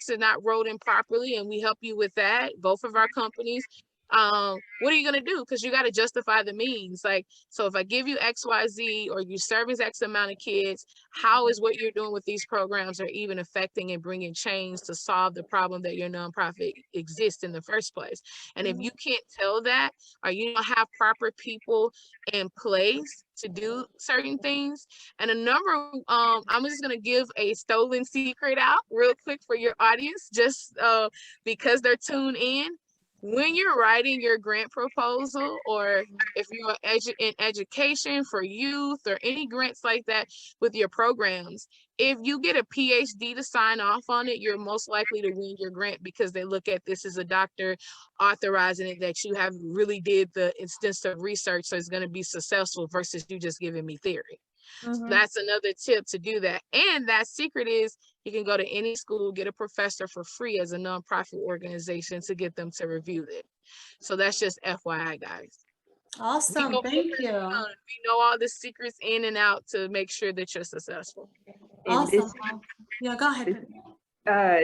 are not rolled in properly, and we help you with that, both of our companies. What are you going to do? Because you got to justify the means. Like, so if I give you XYZ, or you service X amount of kids, how is what you're doing with these programs are even affecting and bringing change to solve the problem that your nonprofit exists in the first place? And if you can't tell that, or you don't have proper people in place to do certain things, and a number, I'm just going to give a stolen secret out real quick for your audience, just because they're tuned in. when you're writing your grant proposal, or if you're in education for youth or any grants like that with your programs, if you get a PhD to sign off on it, you're most likely to win your grant, because they look at this as a doctor authorizing it, that you have really did the extensive research, so it's going to be successful versus you just giving me theory. So that's another tip to do that. And that secret is you can go to any school, get a professor for free as a nonprofit organization to get them to review it. So that's just FYI, guys. Awesome, thank you. We know all the secrets in and out to make sure that you're successful. Awesome. Yeah, go ahead.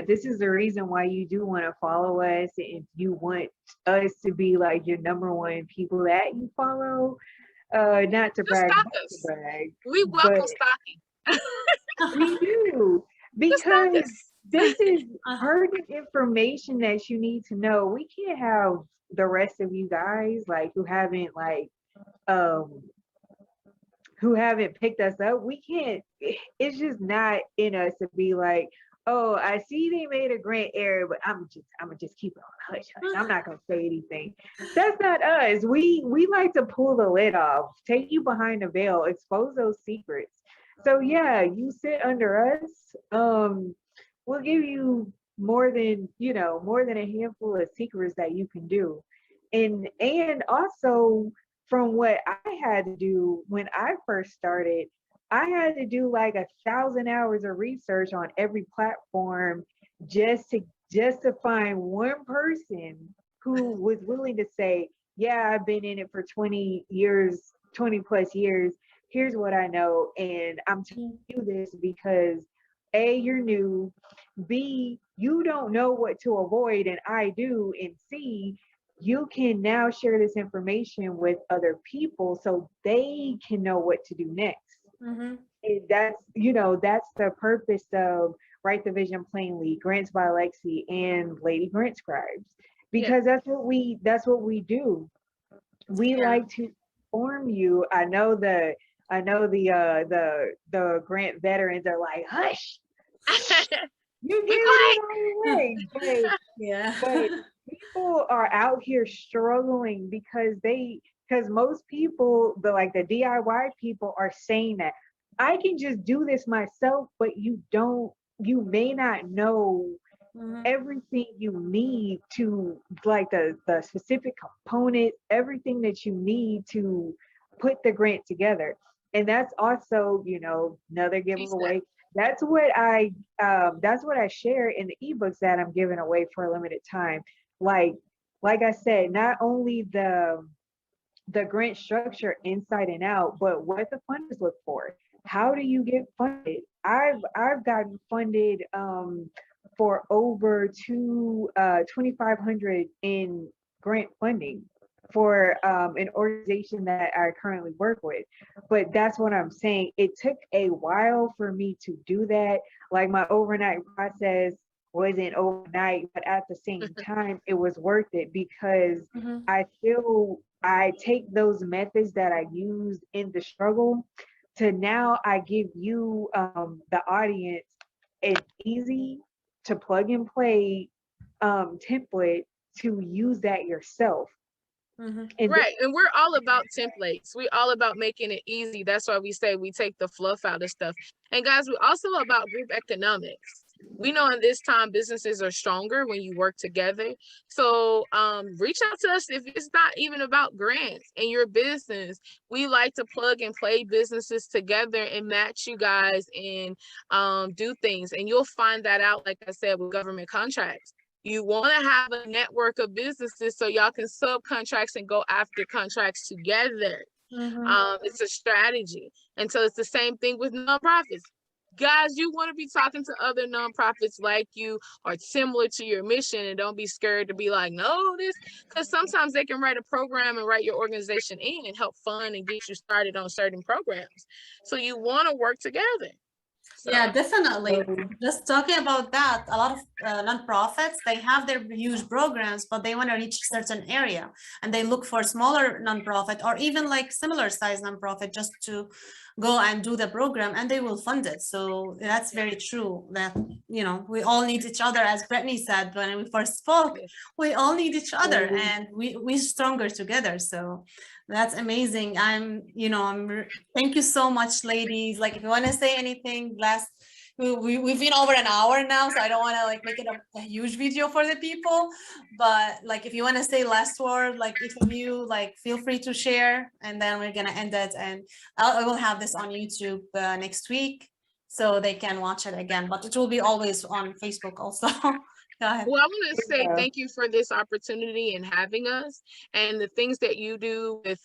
This is the reason why you do want to follow us, and you want us to be like your #1 people that you follow. Not to brag, we welcome stalking. We do, because this is pertinent information that you need to know. We can't have the rest of you guys like who haven't picked us up. We can't. It's just not in us to be like, oh, I see they made a grant error, but I'm gonna just keep it on hush hush. I'm not gonna say anything. That's not us. We like to pull the lid off, take you behind the veil, expose those secrets. So yeah, you sit under us. We'll give you more than a handful of secrets that you can do. And also, from what I had to do when I first started, I had to do like 1,000 hours of research on every platform just to find one person who was willing to say, yeah, I've been in it for 20 plus years. Here's what I know. And I'm telling you this because A, you're new. B, you don't know what to avoid, and I do. And C, you can now share this information with other people so they can know what to do next. And that's the purpose of Write the Vision Plainly, Grants by Lexi, and Lady Grant Scribes, because that's what we do. We like to inform you. I know the grant veterans are like, hush, you get it on your way. But people are out here struggling because most people, the DIY people, are saying that I can just do this myself, but you may not know everything you need to, like the specific components, everything that you need to put the grant together. And that's also, another giveaway. That's what I share in the ebooks that I'm giving away for a limited time. Like I said, not only the grant structure inside and out, but what the funders look for. How do you get funded? I've gotten funded for over $2,500 in grant funding for an organization that I currently work with. But that's what I'm saying. It took a while for me to do that. Like, my overnight process wasn't overnight, but at the same time, it was worth it, because I take those methods that I used in the struggle to now I give you, the audience, an easy to plug and play template to use that yourself. And we're all about templates. We're all about making it easy. That's why we say we take the fluff out of stuff. And guys, we're also about group economics. We know in this time businesses are stronger when you work together. So reach out to us if it's not even about grants in your business. We like to plug and play businesses together and match you guys and do things. And you'll find that out, like I said, with government contracts. You want to have a network of businesses so y'all can subcontracts and go after contracts together. It's a strategy. And so it's the same thing with nonprofits. Guys, you want to be talking to other nonprofits like you or similar to your mission, and don't be scared to be like, no, this, because sometimes they can write a program and write your organization in and help fund and get you started on certain programs. So you want to work together. So, Yeah, definitely. So, Just talking about that, a lot of nonprofits, they have their huge programs, but they want to reach a certain area, and they look for smaller nonprofit or even like similar size nonprofit just to go and do the program, and they will fund it. So that's very true that, you know, we all need each other, as Brittney said when we first spoke, yes. we all need each other, so and we're stronger together. So that's amazing. Thank you so much, ladies. Like, if you want to say anything last, we've been over an hour now, so I don't want to like make it a huge video for the people, but like, if you want to say last word, like each of you, like, feel free to share, and then we're gonna end it, and I will have this on YouTube next week, so they can watch it again, but it will be always on Facebook also. Go ahead. Well, I want to say Yeah. thank you for this opportunity and having us, and the things that you do with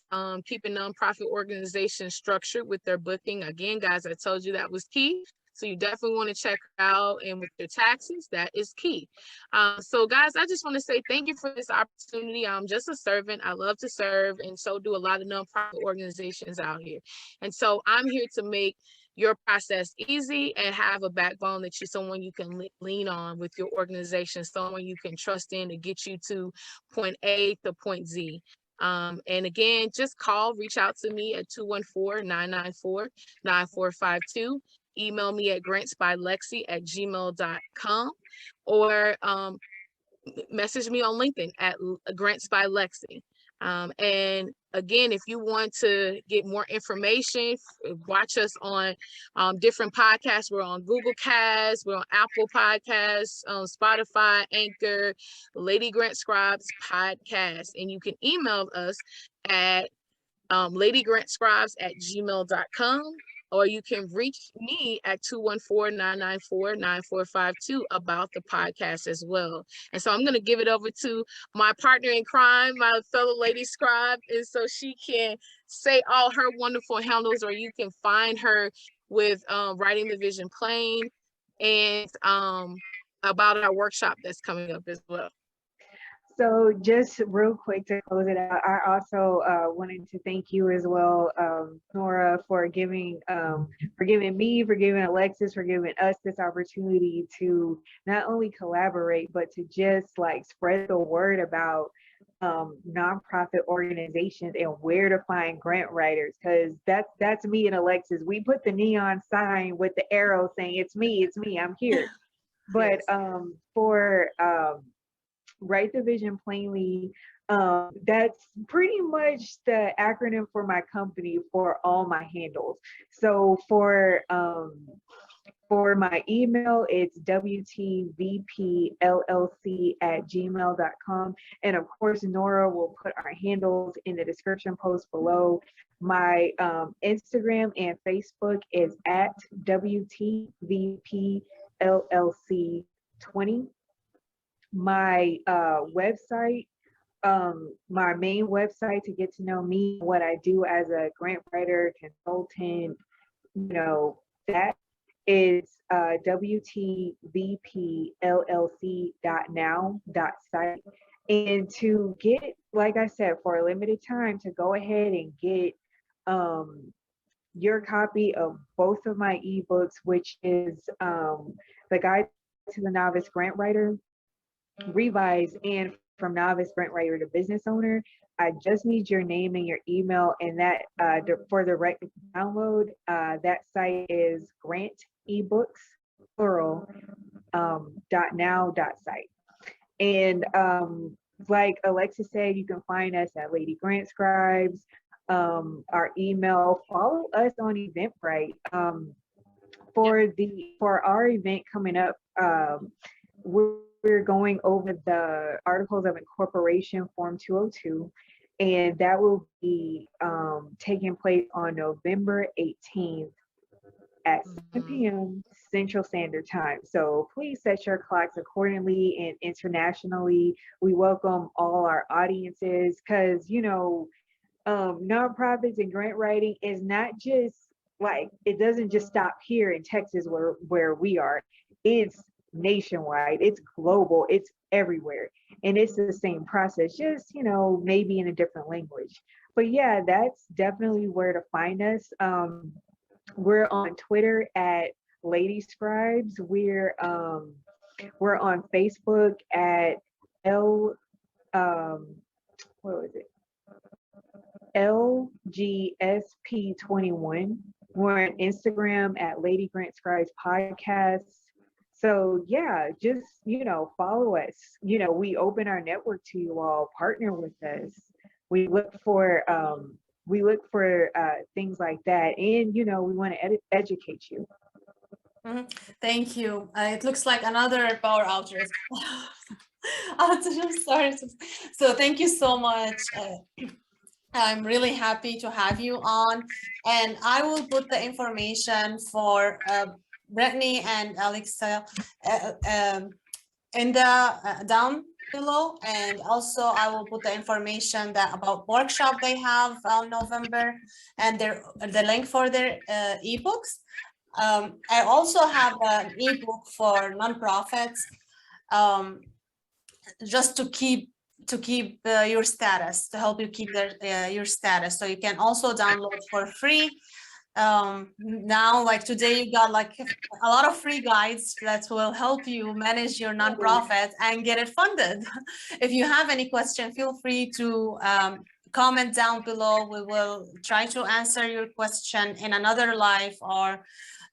keeping nonprofit organizations structured with their booking. Again, guys, I told you that was key. So you definitely want to check out, and with your taxes, that is key. So guys, I just want to say thank you for this opportunity. I'm just a servant. I love to serve, and so do a lot of nonprofit organizations out here. And so I'm here to make your process easy and have a backbone that you're someone you can lean on with your organization, someone you can trust in to get you to point A to point Z. And again, just reach out to me at 214-994-9452. Email me at grantsbylexi@gmail.com, or message me on LinkedIn at Grants by Lexi. And again, if you want to get more information, watch us on different podcasts. We're on Google Cast, we're on Apple Podcasts, Spotify, Anchor, Lady Grant Scribes podcast. And you can email us at ladygrantscribes@gmail.com, or you can reach me at 214-994-9452 about the podcast as well. And so I'm going to give it over to my partner in crime, my fellow lady scribe, and so she can say all her wonderful handles, or you can find her with Writing the Vision Plain, and about our workshop that's coming up as well. So just real quick to close it out, I also wanted to thank you as well, Noura, for giving me, for giving Alexis, for giving us this opportunity to not only collaborate, but to just like spread the word about nonprofit organizations and where to find grant writers, because that's me and Alexis. We put the neon sign with the arrow saying it's me, I'm here. But for Write the Vision Plainly, that's pretty much the acronym for my company for all my handles. So for my email, it's wtvpllc@gmail.com. And of course, Noura will put our handles in the description post below. My Instagram and Facebook is at wtvpllc20. My website, my main website to get to know me, what I do as a grant writer, consultant, that is wtvpllc.now.site. And to get, like I said, for a limited time, to go ahead and get your copy of both of my ebooks, which is the Guide to the Novice Grant Writer revised, and From Novice Grant Writer to Business Owner. I just need your name and your email, and that for the right download, that site is grantebooks, plural, .now.site. And like Alexis said, you can find us at Lady Grant Scribes. Our email, follow us on Eventbrite. For our event coming up, we're going over the Articles of Incorporation Form 202, and that will be taking place on November 18th at 7 p.m. Central Standard Time. So please set your clocks accordingly. And internationally, we welcome all our audiences, because nonprofits and grant writing is not just like, it doesn't just stop here in Texas where we are. It's nationwide, it's global, it's everywhere, and it's the same process, just maybe in a different language. But yeah, that's definitely where to find us. We're on Twitter at Lady Scribes. We're on Facebook at what was it? LGSP21. We're on Instagram at Lady Grant Scribes Podcast. So yeah, just, follow us. We open our network to you all, partner with us. We look for things like that. And, we want to educate you. Thank you. It looks like another power outage. I'm sorry. So thank you so much. I'm really happy to have you on, and I will put the information for Brittnei and Alexa in the down below, and also I will put the information about workshop they have on November and the link for their ebooks. I also have an ebook for nonprofits, just to keep your status, to help you keep your status. So you can also download for free. Now, like today, you got like a lot of free guides that will help you manage your nonprofit and get it funded. If you have any question, feel free to comment down below. We will try to answer your question in another live or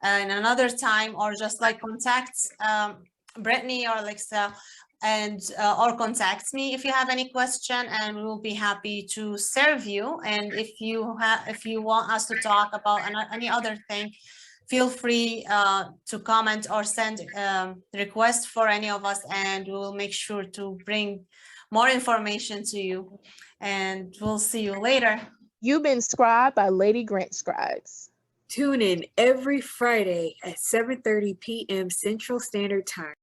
in another time, or just like contact Brittnei or Alexa, and or contact me if you have any question, and we will be happy to serve you. And if you want us to talk about any other thing, feel free to comment or send requests for any of us, and we will make sure to bring more information to you. And we'll see you later. You've been scribed by Lady Grant Scribes. Tune in every Friday at 7:30 p.m. Central Standard Time.